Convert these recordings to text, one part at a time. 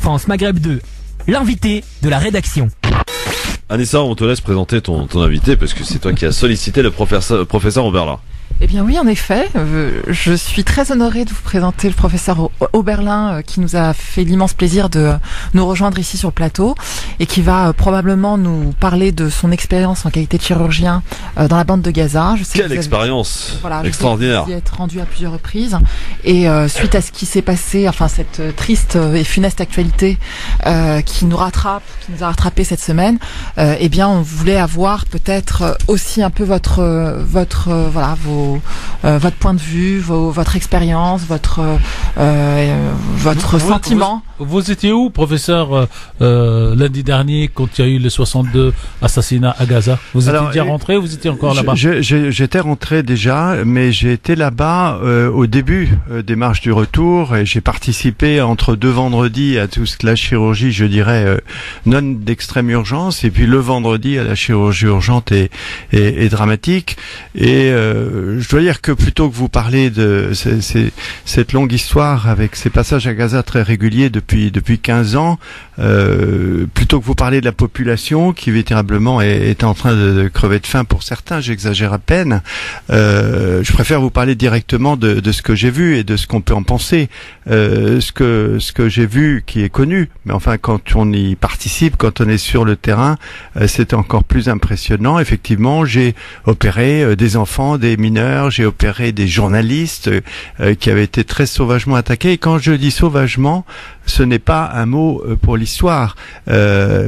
France Maghreb 2, l'invité de la rédaction. Anissa, on te laisse présenter ton invité parce que c'est toi qui as sollicité le professeur Oberlin. Eh bien oui, en effet, je suis très honorée de vous présenter le professeur Oberlin qui nous a fait l'immense plaisir de nous rejoindre ici sur le plateau et qui va probablement nous parler de son expérience en qualité de chirurgien dans la bande de Gaza. Je sais Quelle expérience extraordinaire. Vous y êtes rendu à plusieurs reprises et suite à ce qui s'est passé, enfin cette triste et funeste actualité qui nous a rattrapé cette semaine, eh bien on voulait avoir peut-être aussi un peu votre point de vue, votre expérience, votre sentiment. Vous étiez où, professeur, lundi dernier, quand il y a eu les 62 assassinats à Gaza? Vous étiez déjà rentré ou vous étiez encore là-bas? J'étais rentré déjà, mais j'ai été là-bas au début des marches du retour et j'ai participé entre 2 vendredis à tout ce que la chirurgie, je dirais, non d'extrême urgence, et puis le vendredi à la chirurgie urgente et dramatique. Et je dois dire que plutôt que vous parler de cette longue histoire avec ces passages à Gaza très réguliers depuis 15 ans, plutôt que vous parler de la population qui véritablement est en train de crever de faim pour certains, j'exagère à peine, je préfère vous parler directement de ce que j'ai vu et de ce qu'on peut en penser. Ce que j'ai vu qui est connu, mais enfin quand on y participe, quand on est sur le terrain, c'est encore plus impressionnant. Effectivement, j'ai opéré des enfants, des mineurs, j'ai opéré des journalistes qui avaient été très sauvagement attaqués. Et quand je dis sauvagement, ce n'est pas un mot pour l'histoire.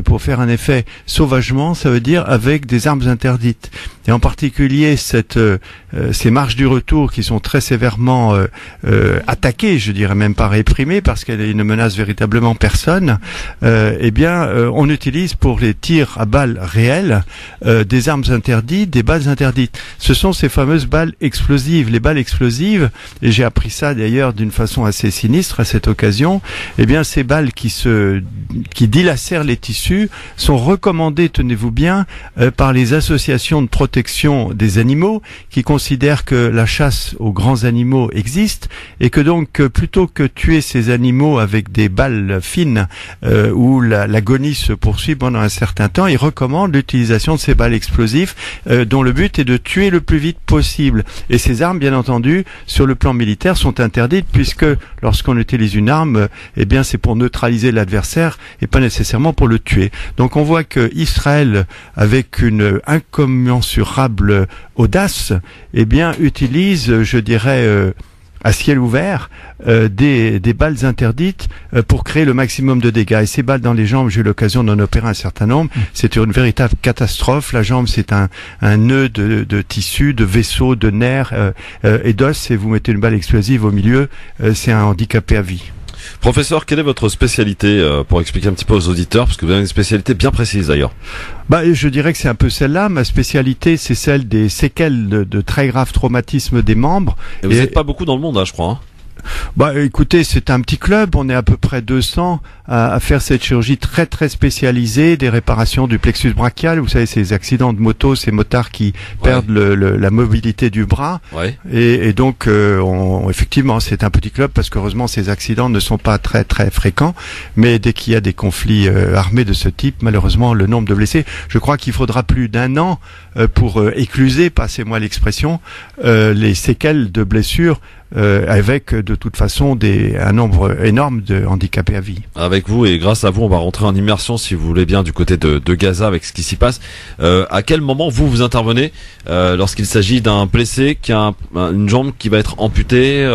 Pour faire un effet, sauvagement, ça veut dire avec des armes interdites. Et en particulier ces marches du retour qui sont très sévèrement attaquées, je dirais même pas réprimées, parce qu'elles ne menacent véritablement personne. Eh bien, on utilise pour les tirs à balles réelles des armes interdites, des balles interdites. Ce sont ces fameuses balles explosives. Les balles explosives, et j'ai appris ça d'ailleurs d'une façon assez sinistre à cette occasion, eh bien ces balles qui dilacèrent les tissus sont recommandées, tenez-vous bien, par les associations de protection des animaux qui considèrent que la chasse aux grands animaux existe et que donc plutôt que tuer ces animaux avec des balles fines où l'agonie se poursuit pendant un certain temps, ils recommandent l'utilisation de ces balles explosives dont le but est de tuer le plus vite possible. Et ces armes, bien entendu, sur le plan militaire, sont interdites puisque lorsqu'on utilise une arme, eh bien c'est pour neutraliser l'adversaire et pas nécessairement pour le tuer. Donc on voit que Israël, avec une incommensurable audace, eh bien utilise, je dirais, à ciel ouvert, des balles interdites pour créer le maximum de dégâts. Et ces balles dans les jambes, j'ai eu l'occasion d'en opérer un certain nombre. C'est une véritable catastrophe. La jambe, c'est un nœud de tissu, de vaisseau, de nerfs et d'os. Et vous mettez une balle explosive au milieu, c'est un handicapé à vie. Professeur, quelle est votre spécialité pour expliquer un petit peu aux auditeurs, parce que vous avez une spécialité bien précise d'ailleurs. Je dirais que c'est un peu celle-là. Ma spécialité, c'est celle des séquelles de très graves traumatismes des membres. Et vous n'êtes pas beaucoup dans le monde, je crois. Écoutez, c'est un petit club, on est à peu près 200 à faire cette chirurgie très très spécialisée, des réparations du plexus brachial, vous savez, ces accidents de moto, ces motards qui perdent la mobilité du bras, et donc effectivement c'est un petit club parce qu'heureusement ces accidents ne sont pas très très fréquents, mais dès qu'il y a des conflits armés de ce type, malheureusement le nombre de blessés, je crois qu'il faudra plus d'1 an pour écluser, passez-moi l'expression, les séquelles de blessures avec de toute façon un nombre énorme de handicapés à vie. Avec vous et grâce à vous, on va rentrer en immersion, si vous voulez bien, du côté de Gaza avec ce qui s'y passe. À quel moment vous intervenez lorsqu'il s'agit d'un blessé qui a une jambe qui va être amputée?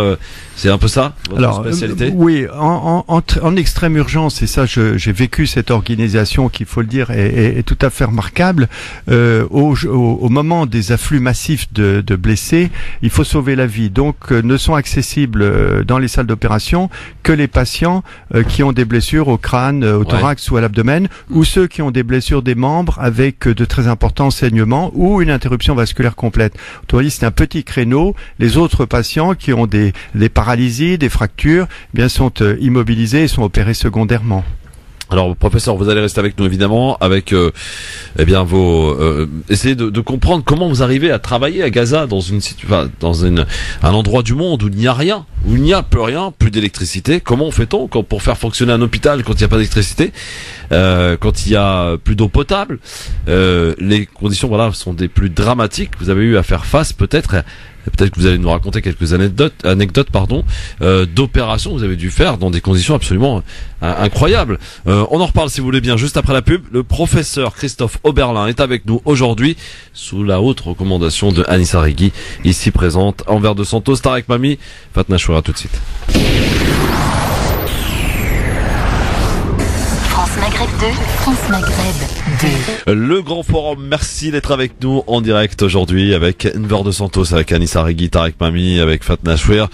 C'est un peu ça, votre spécialité? Oui, en extrême urgence, et ça j'ai vécu cette organisation qui, il faut le dire, est tout à fait remarquable. Au moment des afflux massifs de blessés, il faut sauver la vie. Donc ne sont accessibles dans les salles d'opération que les patients qui ont des blessures au crâne, au thorax ou à l'abdomen, ou ceux qui ont des blessures des membres avec de très importants saignements ou une interruption vasculaire complète. Autrement dit, c'est un petit créneau. Les autres patients qui ont des paralysies, des fractures, eh bien sont immobilisés et sont opérés secondairement. Alors, professeur, vous allez rester avec nous évidemment, avec essayez de comprendre comment vous arrivez à travailler à Gaza dans un endroit du monde où il n'y a rien, où il n'y a plus rien, plus d'électricité. Comment fait-on pour faire fonctionner un hôpital quand il n'y a pas d'électricité, quand il y a plus d'eau potable? Les conditions sont des plus dramatiques. Vous avez eu à faire face peut-être que vous allez nous raconter quelques anecdotes d'opérations que vous avez dû faire dans des conditions absolument incroyables. On en reparle si vous voulez bien juste après la pub. Le professeur Christophe Oberlin est avec nous aujourd'hui sous la haute recommandation de Anissa Regui, ici présente Envers de Santos, Tarek Mami, Fatna Choura, tout de suite. France Maghreb 2, France Maghreb 2. Le grand forum, merci d'être avec nous en direct aujourd'hui avec Enver de Santos, avec Anissa Regui, Tarek Mami, avec Fatna Chouir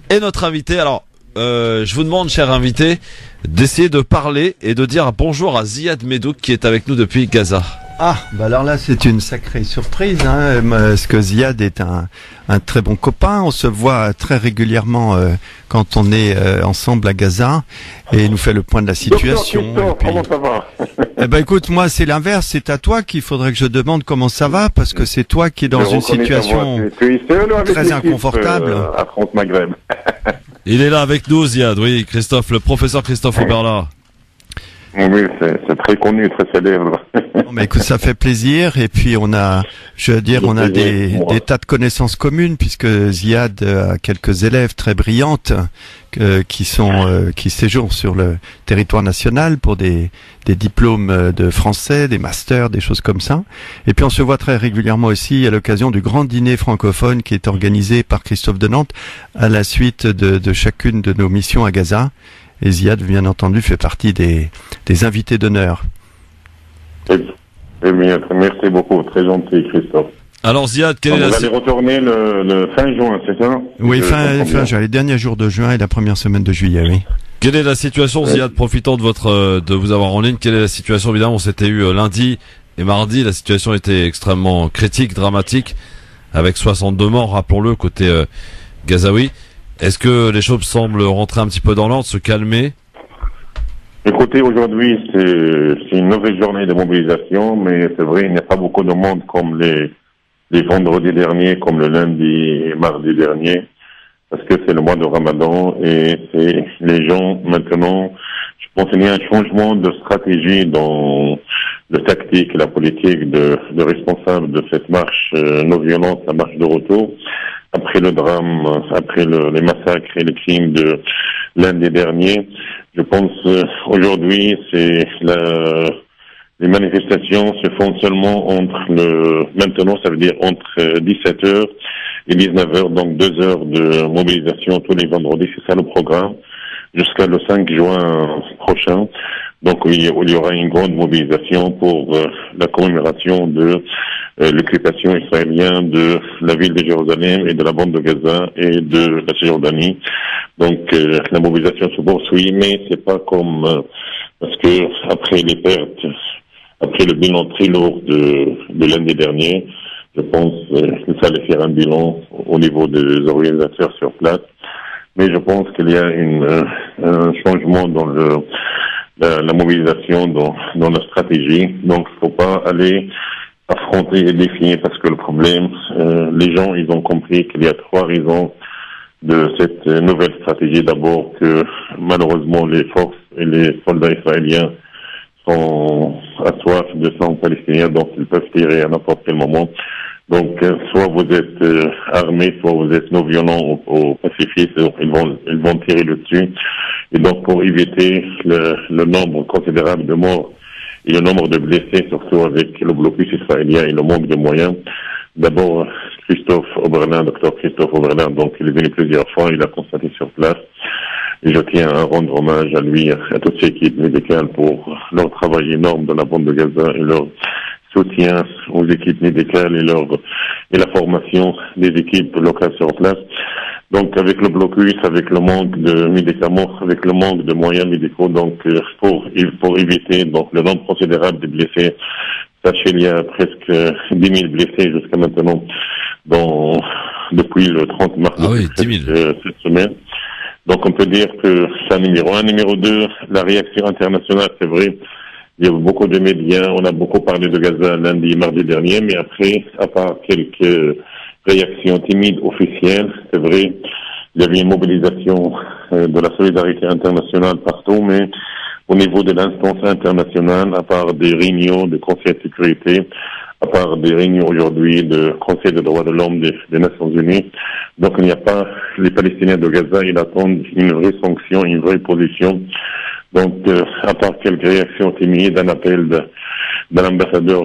et notre invité. Alors, je vous demande, cher invité, d'essayer de parler et de dire bonjour à Ziad Medouk qui est avec nous depuis Gaza. Ah, bah alors là, c'est une sacrée surprise, parce que Ziad est un très bon copain. On se voit très régulièrement quand on est ensemble à Gaza et il nous fait le point de la situation. Docteur, comment ça va? Eh ben, écoute, moi, c'est l'inverse. C'est à toi qu'il faudrait que je demande comment ça va, parce que c'est toi qui es dans une situation très inconfortable. À France Maghreb. Il est là avec nous, Ziad, oui, Christophe, le professeur Christophe Oberlin. Oui, c'est très connu, très célèbre. Non, mais écoute, ça fait plaisir. Et puis on a des tas de connaissances communes, puisque Ziad a quelques élèves très brillantes qui séjournent sur le territoire national pour des diplômes de français, des masters, des choses comme ça. Et puis on se voit très régulièrement aussi à l'occasion du grand dîner francophone qui est organisé par Christophe de Nantes à la suite de chacune de nos missions à Gaza. Et Ziad, bien entendu, fait partie des invités d'honneur. Merci beaucoup, très gentil, Christophe. Alors Ziad, vous allez retourner le fin juin, c'est ça? Oui, fin juin, les derniers jours de juin et la première semaine de juillet, oui. Quelle est la situation, Ziad, profitant de vous avoir en ligne, quelle est la situation? Évidemment, on s'était eu lundi et mardi, la situation était extrêmement critique, dramatique, avec 62 morts, rappelons-le, côté gazaoui. Est-ce que les choses semblent rentrer un petit peu dans l'ordre, se calmer? Écoutez, aujourd'hui, c'est une nouvelle journée de mobilisation, mais c'est vrai, il n'y a pas beaucoup de monde comme les vendredis derniers, comme le lundi et mardi dernier, parce que c'est le mois de Ramadan et c'est les gens maintenant, je pense qu'il y a un changement de stratégie dans le tactique et la politique de responsable de cette marche non violente, la marche de retour. Après le drame, après les massacres et les crimes de lundi dernier, je pense aujourd'hui c'est les manifestations se font seulement maintenant ça veut dire entre 17h et 19h, donc 2 heures de mobilisation tous les vendredis, c'est ça le programme, jusqu'à le 5 juin prochain. Donc il y aura une grande mobilisation pour la commémoration de l'occupation israélienne de la ville de Jérusalem et de la bande de Gaza et de la Cisjordanie. Donc la mobilisation se poursuit, mais c'est pas comme parce que après les pertes, après le bilan très lourd de lundi dernier, je pense qu'il fallait faire un bilan au niveau des organisateurs sur place. Mais je pense qu'il y a un changement dans la mobilisation, dans la stratégie. Donc il ne faut pas aller affronter et défier, parce que le problème, les gens, ils ont compris qu'il y a 3 raisons de cette nouvelle stratégie. D'abord, que malheureusement les forces et les soldats israéliens sont assoiffés de sang palestinien, donc ils peuvent tirer à n'importe quel moment. Donc, soit vous êtes armés, soit vous êtes non violents ou pacifistes, ils vont tirer dessus. Et donc, pour éviter le nombre considérable de morts et le nombre de blessés, surtout avec le blocus israélien et le manque de moyens, d'abord, Christophe Oberlin, docteur Christophe Oberlin, donc il est venu plusieurs fois, il a constaté sur place. Et je tiens à rendre hommage à lui, à toute cette équipe médicale pour leur travail énorme dans la bande de Gaza et leur soutien aux équipes médicales et la formation des équipes locales sur place. Donc avec le blocus, avec le manque de médicaments, avec le manque de moyens médicaux, donc pour éviter donc le nombre considérable de blessés, sachez il y a presque 10 000 blessés jusqu'à maintenant depuis le 30 mars, ah oui, 10 000. Cette semaine. Donc on peut dire que c'est un numéro 1. Numéro 2, la réaction internationale, c'est vrai. Il y a beaucoup de médias, on a beaucoup parlé de Gaza lundi et mardi dernier, mais après, à part quelques réactions timides officielles, c'est vrai, il y avait une mobilisation de la solidarité internationale partout, mais au niveau de l'instance internationale, à part des réunions de Conseil de sécurité, à part des réunions aujourd'hui de Conseil des droits de l'homme des Nations Unies, donc il n'y a pas, les Palestiniens de Gaza, ils attendent une vraie sanction, une vraie position. Donc, à part quelques réactions timides, un appel d'un ambassadeur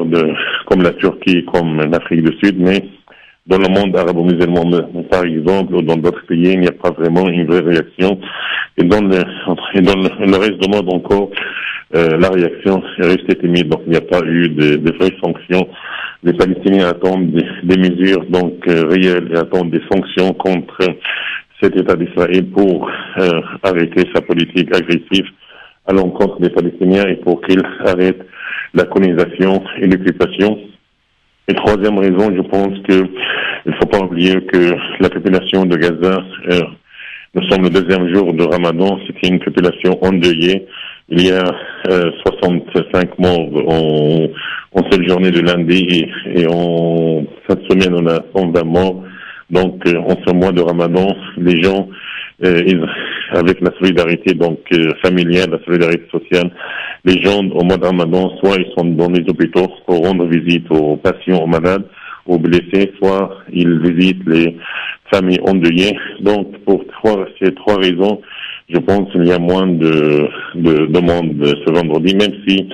comme la Turquie, comme l'Afrique du Sud, mais dans le monde arabo-musulman, par exemple, ou dans d'autres pays, il n'y a pas vraiment une vraie réaction. Et dans le reste du monde encore, la réaction est restée timide. Donc, il n'y a pas eu de vraies sanctions. Les Palestiniens attendent des mesures donc réelles et attendent des sanctions contre cet État d'Israël pour arrêter sa politique agressive à l'encontre des Palestiniens et pour qu'ils arrêtent la colonisation et l'occupation. Et troisième raison, je pense que il faut pas oublier que la population de Gaza, nous sommes le deuxième jour de Ramadan, c'est une population endeuillée. Il y a 65 morts en cette journée de lundi et en cette semaine on a 120 morts. Donc en ce mois de Ramadan, les gens avec la solidarité donc familiale, la solidarité sociale, les gens au mois de Ramadan, soit ils sont dans les hôpitaux pour rendre visite aux patients, aux malades, aux blessés, soit ils visitent les familles endeuillées. Donc pour ces trois raisons, je pense qu'il y a moins de monde ce vendredi, même si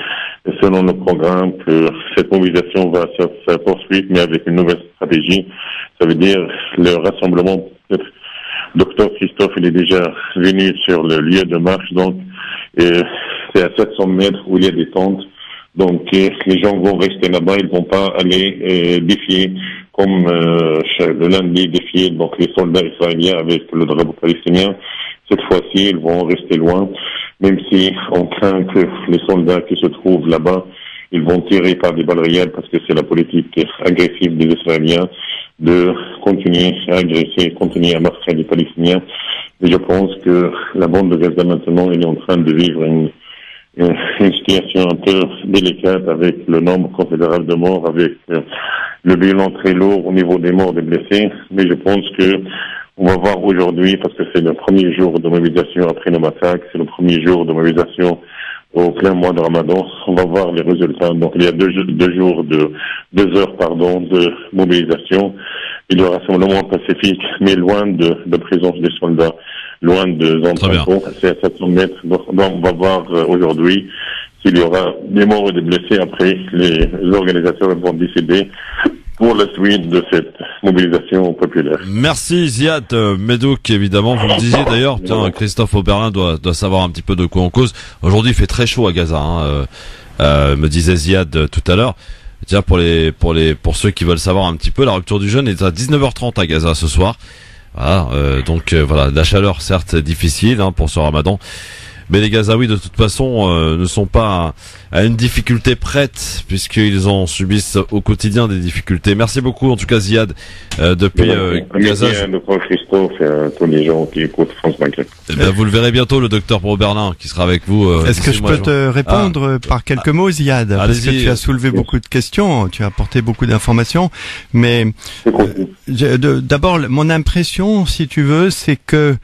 selon le programme que cette mobilisation va se poursuivre, mais avec une nouvelle stratégie. Ça veut dire le rassemblement. Docteur Christophe, il est déjà venu sur le lieu de marche, donc c'est à 700 mètres où il y a des tentes. Donc les gens vont rester là-bas, ils vont pas aller défier comme le lundi défier donc les soldats israéliens avec le drapeau palestinien. Cette fois-ci, ils vont rester loin, même si on craint que les soldats qui se trouvent là-bas, ils vont tirer par des balles réelles parce que c'est la politique agressive des Israéliens de continuer à agresser, continuer à massacrer les Palestiniens. Et je pense que la bande de Gaza maintenant, elle est en train de vivre une situation un peu délicate avec le nombre considérable de morts, avec le bilan très lourd au niveau des morts et des blessés. Mais je pense que on va voir aujourd'hui, parce que c'est le premier jour de mobilisation après le massacre, c'est le premier jour de mobilisation au plein mois de Ramadan, on va voir les résultats. Donc il y a deux heures de mobilisation et de rassemblement pacifique, mais loin de présence des soldats, loin de entrepôts, c'est à 700 mètres. Donc on va voir aujourd'hui s'il y aura des morts et des blessés. Après, les organisateurs vont décider pour la suite de cette mobilisation populaire. Merci Ziad Medouk, évidemment. Vous me disiez d'ailleurs, tiens, Christophe Oberlin doit savoir un petit peu de quoi on cause. Aujourd'hui, il fait très chaud à Gaza, me disait Ziad tout à l'heure. Tiens, pour ceux qui veulent savoir un petit peu, la rupture du jeûne est à 19h30 à Gaza ce soir. Voilà, donc voilà, la chaleur certes difficile pour ce Ramadan. Mais les Gazaouis, de toute façon, ne sont pas à une difficulté prête, puisqu'ils en subissent au quotidien des difficultés. Merci beaucoup, en tout cas, Ziad, depuis Gaza. Docteur Christophe et à tous les gens qui écoutent France Maghreb. Vous le verrez bientôt, le docteur Oberlin, qui sera avec vous. Est-ce que je peux te répondre par quelques mots, Ziad? Parce que tu as soulevé beaucoup de questions, tu as apporté beaucoup d'informations, mais d'abord, mon impression, si tu veux, c'est que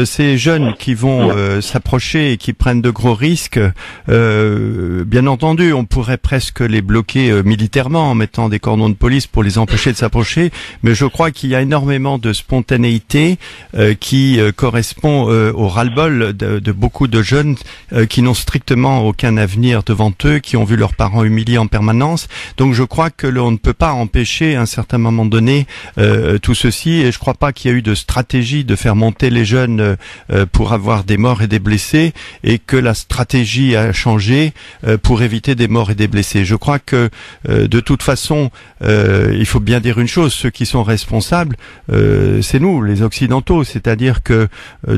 ces jeunes qui vont s'approcher et qui prennent de gros risques, bien entendu, on pourrait presque les bloquer militairement en mettant des cordons de police pour les empêcher de s'approcher, mais je crois qu'il y a énormément de spontanéité qui correspond au ras-le-bol de beaucoup de jeunes qui n'ont strictement aucun avenir devant eux, qui ont vu leurs parents humiliés en permanence. Donc je crois que l'on ne peut pas empêcher à un certain moment donné tout ceci, et je crois pas qu'il y a eu de stratégie de faire monter les jeunes pour avoir des morts et des blessés, et que la stratégie a changé pour éviter des morts et des blessés. Je crois que de toute façon, il faut bien dire une chose, ceux qui sont responsables, c'est nous, les Occidentaux. C'est-à-dire que,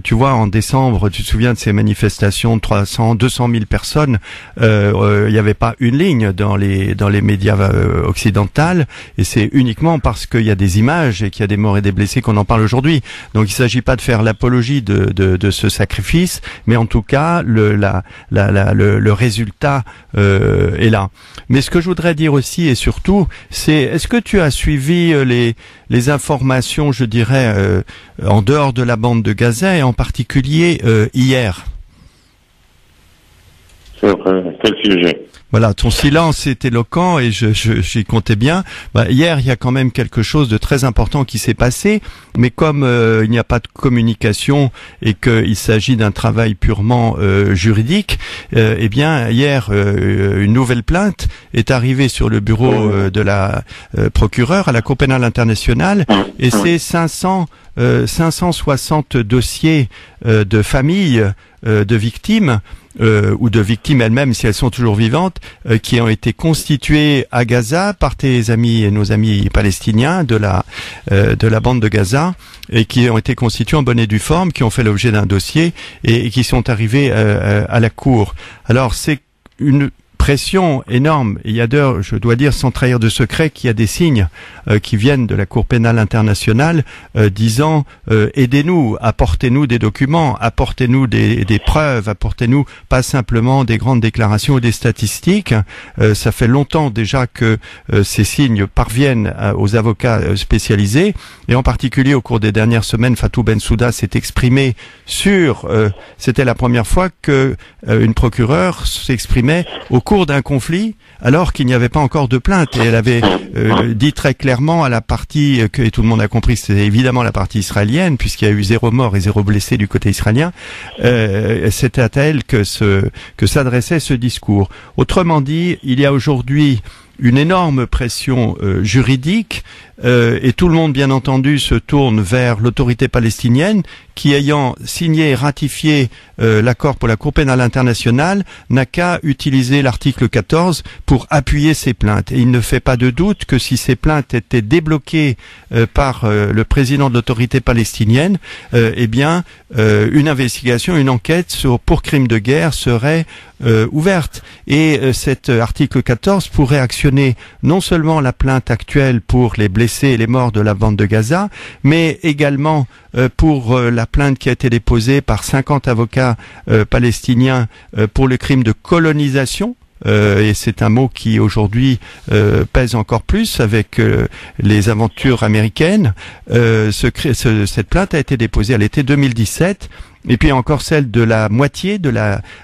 tu vois, en décembre, tu te souviens de ces manifestations de 200 000 personnes, il n'y avait pas une ligne dans les médias occidentaux, et c'est uniquement parce qu'il y a des images et qu'il y a des morts et des blessés qu'on en parle aujourd'hui. Donc il ne s'agit pas de faire l'apologie symbologie de ce sacrifice, mais en tout cas le résultat est là. Mais ce que je voudrais dire aussi et surtout, c'est est-ce que tu as suivi les informations, je dirais, en dehors de la bande de Gaza et en particulier hier? Sur quel sujet? Voilà, ton silence est éloquent et j'y comptais bien. Hier, il y a quand même quelque chose de très important qui s'est passé, mais comme il n'y a pas de communication et qu'il s'agit d'un travail purement juridique, eh bien, hier, une nouvelle plainte est arrivée sur le bureau de la procureure à la Cour pénale internationale, et c'est 560 dossiers de familles de victimes ou de victimes elles-mêmes si elles sont toujours vivantes, qui ont été constituées à Gaza par tes amis et nos amis palestiniens de la bande de Gaza, et qui ont été constituées en bonne et due forme, qui ont fait l'objet d'un dossier et qui sont arrivées à la cour. Alors c'est une pression énorme. Et il y a d'ailleurs, je dois dire sans trahir de secret, qu'il y a des signes qui viennent de la Cour pénale internationale disant aidez-nous, apportez-nous des documents, apportez-nous des preuves, apportez-nous pas simplement des grandes déclarations ou des statistiques. Ça fait longtemps déjà que ces signes parviennent aux avocats spécialisés, et en particulier au cours des dernières semaines, Fatou Bensouda s'est exprimé sur c'était la première fois que une procureure s'exprimait au cours d'un conflit, alors qu'il n'y avait pas encore de plainte, et elle avait dit très clairement à la partie que et tout le monde a compris, c'était évidemment la partie israélienne, puisqu'il y a eu 0 mort et 0 blessé du côté israélien. C'était à elle que s'adressait ce discours. Autrement dit, il y a aujourd'hui une énorme pression juridique, et tout le monde, bien entendu, se tourne vers l'autorité palestinienne qui, ayant signé et ratifié l'accord pour la Cour pénale internationale, n'a qu'à utiliser l'article 14 pour appuyer ses plaintes. Et il ne fait pas de doute que si ces plaintes étaient débloquées par le président de l'autorité palestinienne, eh bien, une investigation, une enquête pour crimes de guerre serait ouverte. Et cet article 14 pourrait actionner non seulement la plainte actuelle pour les blessés et les morts de la bande de Gaza, mais également pour la plainte qui a été déposée par 50 avocats palestiniens pour le crime de colonisation. Et c'est un mot qui aujourd'hui pèse encore plus avec les aventures américaines. Cette plainte a été déposée à l'été 2017. Et puis encore celle de la moitié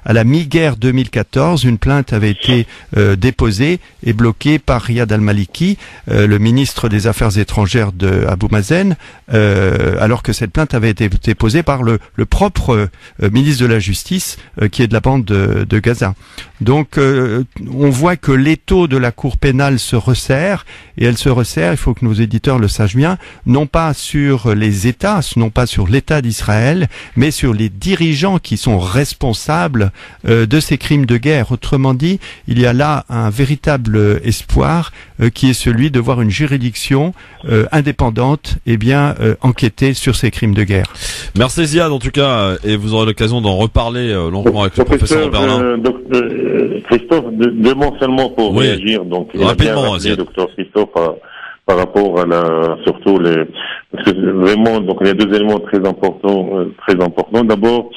à la mi-guerre 2014, une plainte avait été déposée et bloquée par Riyad al-Maliki, le ministre des Affaires étrangères de Abou Mazen, alors que cette plainte avait été déposée par le propre ministre de la Justice, qui est de la bande de Gaza. Donc on voit que l'étau de la Cour pénale se resserre, et elle se resserre, il faut que nos éditeurs le sachent bien, non pas sur les États, non pas sur l'État d'Israël, mais sur les dirigeants qui sont responsables de ces crimes de guerre. Autrement dit, il y a là un véritable espoir qui est celui de voir une juridiction indépendante enquêter sur ces crimes de guerre. Merci Ziad en tout cas, et vous aurez l'occasion d'en reparler longuement avec le professeur Oberlin. Christophe, deux mots seulement pour réagir. Donc, rapidement, docteur Christophe, par rapport à surtout parce que vraiment, donc il y a deux éléments très importants. D'abord,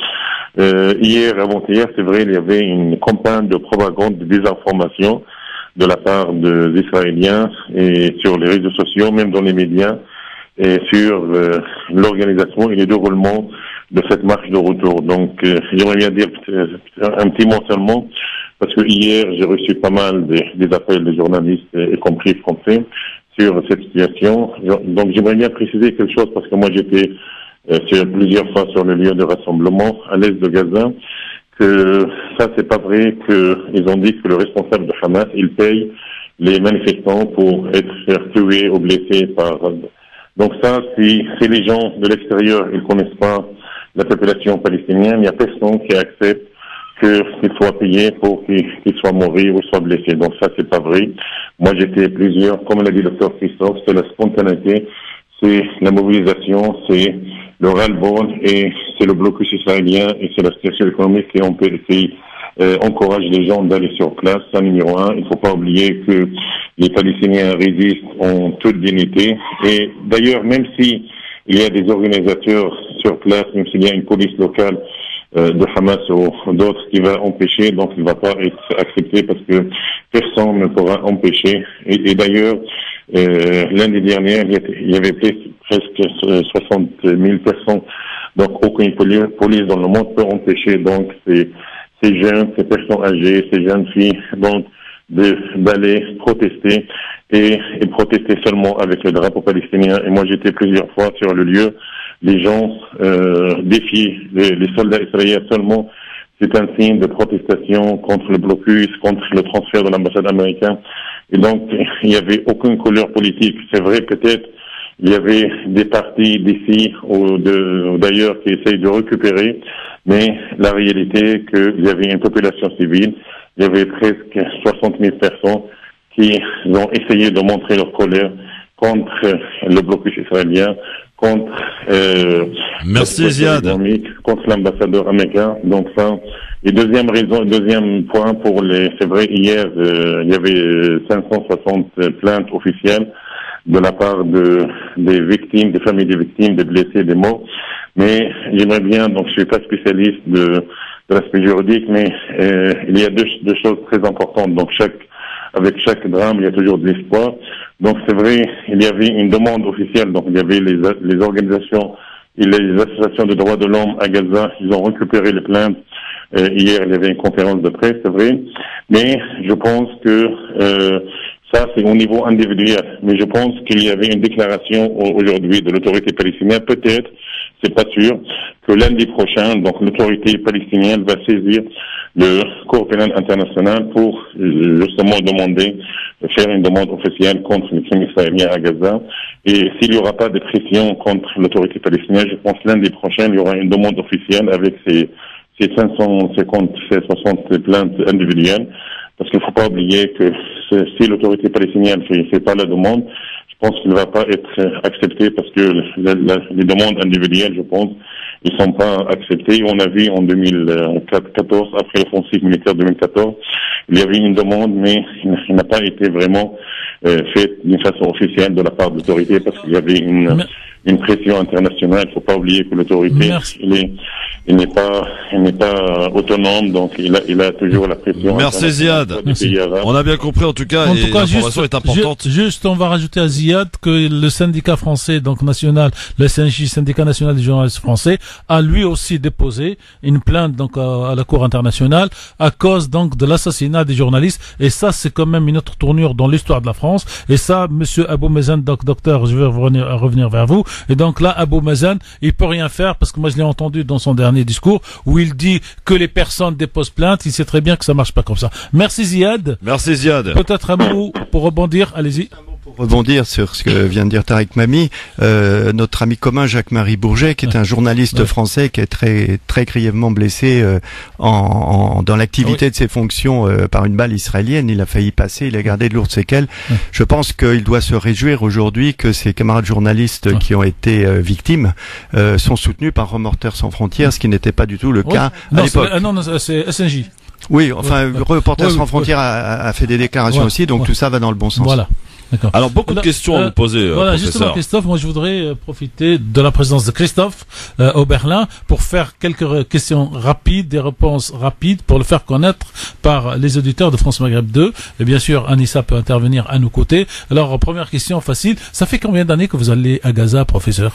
hier, avant-hier, c'est vrai, il y avait une campagne de propagande, de désinformation de la part des Israéliens et sur les réseaux sociaux, même dans les médias, et sur l'organisation et le déroulement de cette marche de retour. Donc, j'aimerais bien dire un petit mot seulement, parce que hier, j'ai reçu pas mal des appels de journalistes, y compris français, sur cette situation. Donc, j'aimerais bien préciser quelque chose, parce que moi, j'étais plusieurs fois sur le lieu de rassemblement à l'est de Gaza, que ça, c'est pas vrai, qu'ils ont dit que le responsable de Hamas, il paye les manifestants pour être tués ou blessés par... Donc ça, si les gens de l'extérieur, ils connaissent pas la population palestinienne, il n'y a personne qui accepte qu'il soit payé pour qu'il soit mort ou soit blessé. Donc ça, c'est pas vrai. Moi, j'étais plusieurs, comme l'a dit le docteur Christophe, c'est la spontanéité, c'est la mobilisation, c'est le ras-le-bol et c'est le blocus israélien et c'est la situation économique qui encourage les gens d'aller sur place. Ça, numéro un. Il ne faut pas oublier que les Palestiniens résistent en toute dignité. Et d'ailleurs, même si il y a des organisateurs sur place, même s'il y a une police locale de Hamas ou d'autres qui va empêcher, donc il ne va pas être accepté parce que personne ne pourra empêcher. Et d'ailleurs, lundi dernier, il y avait presque 60 000 personnes, donc aucune police dans le monde peut empêcher donc ces jeunes, ces personnes âgées, ces jeunes filles, donc d'aller protester et protester seulement avec le drapeau palestinien. Et moi j'étais plusieurs fois sur le lieu. Les gens défient les soldats israéliens seulement. C'est un signe de protestation contre le blocus, contre le transfert de l'ambassade américaine. Et donc, il n'y avait aucune couleur politique. C'est vrai, peut-être, il y avait des partis d'ici ou d'ailleurs qui essayent de récupérer, mais la réalité qu'il y avait une population civile, il y avait presque 60 000 personnes qui ont essayé de montrer leur colère contre le blocus israélien, contre merci Ziad, contre l'ambassadeur américain. Donc ça. Et deuxième point pour c'est vrai, hier il y avait 560 plaintes officielles de la part des victimes, des familles des victimes, des blessés, des morts. Mais j'aimerais bien, donc je suis pas spécialiste de l'aspect juridique, mais il y a deux choses très importantes. Donc avec chaque drame, il y a toujours de l'espoir. Donc c'est vrai, il y avait une demande officielle, donc il y avait les organisations et les associations de droits de l'homme à Gaza, ils ont récupéré les plaintes. Hier, il y avait une conférence de presse, c'est vrai. Mais je pense que ça, c'est au niveau individuel. Mais je pense qu'il y avait une déclaration aujourd'hui de l'autorité palestinienne, peut-être, c'est pas sûr, que lundi prochain, donc l'autorité palestinienne va saisir le Cour pénal international pour justement faire une demande officielle contre les crimes israéliens à Gaza. Et s'il n'y aura pas de pression contre l'autorité palestinienne, je pense lundi prochain, il y aura une demande officielle avec ces 560 plaintes individuelles. Parce qu'il ne faut pas oublier que si l'autorité palestinienne ne fait pas la demande, je pense qu'il ne va pas être accepté parce que les demandes individuelles, je pense, ils sont pas acceptés. On a vu en 2014, après l'offensive militaire 2014, il y avait une demande, mais il n'a pas été vraiment faite d'une façon officielle de la part de l'autorité parce qu'il y avait une pression internationale. Il ne faut pas oublier que l'autorité, il n'est pas autonome, donc il a toujours la pression. Merci Ziad. On a bien compris en tout cas, et l'information est importante. Juste, on va rajouter à Ziad que le syndicat français, donc national, le SNJ, syndicat national des journalistes français, a lui aussi déposé une plainte donc à la Cour internationale à cause donc de l'assassinat des journalistes. Et ça, c'est quand même une autre tournure dans l'histoire de la France. Et ça, Monsieur Abou Mazen, docteur, je vais revenir vers vous. Et donc là, Abou Mazen, il peut rien faire parce que moi je l'ai entendu dans son dernier discours où il dit que les personnes déposent plainte. Il sait très bien que ça marche pas comme ça. Merci Ziad. Merci Ziad. Peut-être un mot pour rebondir. Allez-y. Rebondir sur ce que vient de dire Tariq Mami, notre ami commun Jacques-Marie Bourget, qui est un journaliste français qui est très grièvement blessé dans l'activité de ses fonctions par une balle israélienne. Il a failli passer, il a gardé de lourdes séquelles. Je pense qu'il doit se réjouir aujourd'hui que ses camarades journalistes qui ont été victimes sont soutenus par Reporters sans frontières, ce qui n'était pas du tout le cas à l'époque. Non, c'est SNJ. Oui, enfin, Reporters sans frontières a fait des déclarations aussi, donc tout ça va dans le bon sens. Voilà. D'accord. Alors beaucoup de questions à vous poser, voilà, professeur. Justement, Christophe, moi je voudrais profiter de la présence de Christophe Oberlin pour faire quelques questions rapides, des réponses rapides pour le faire connaître par les auditeurs de France Maghreb 2. Et bien sûr, Anissa peut intervenir à nos côtés. Alors, première question facile. Ça fait combien d'années que vous allez à Gaza, professeur?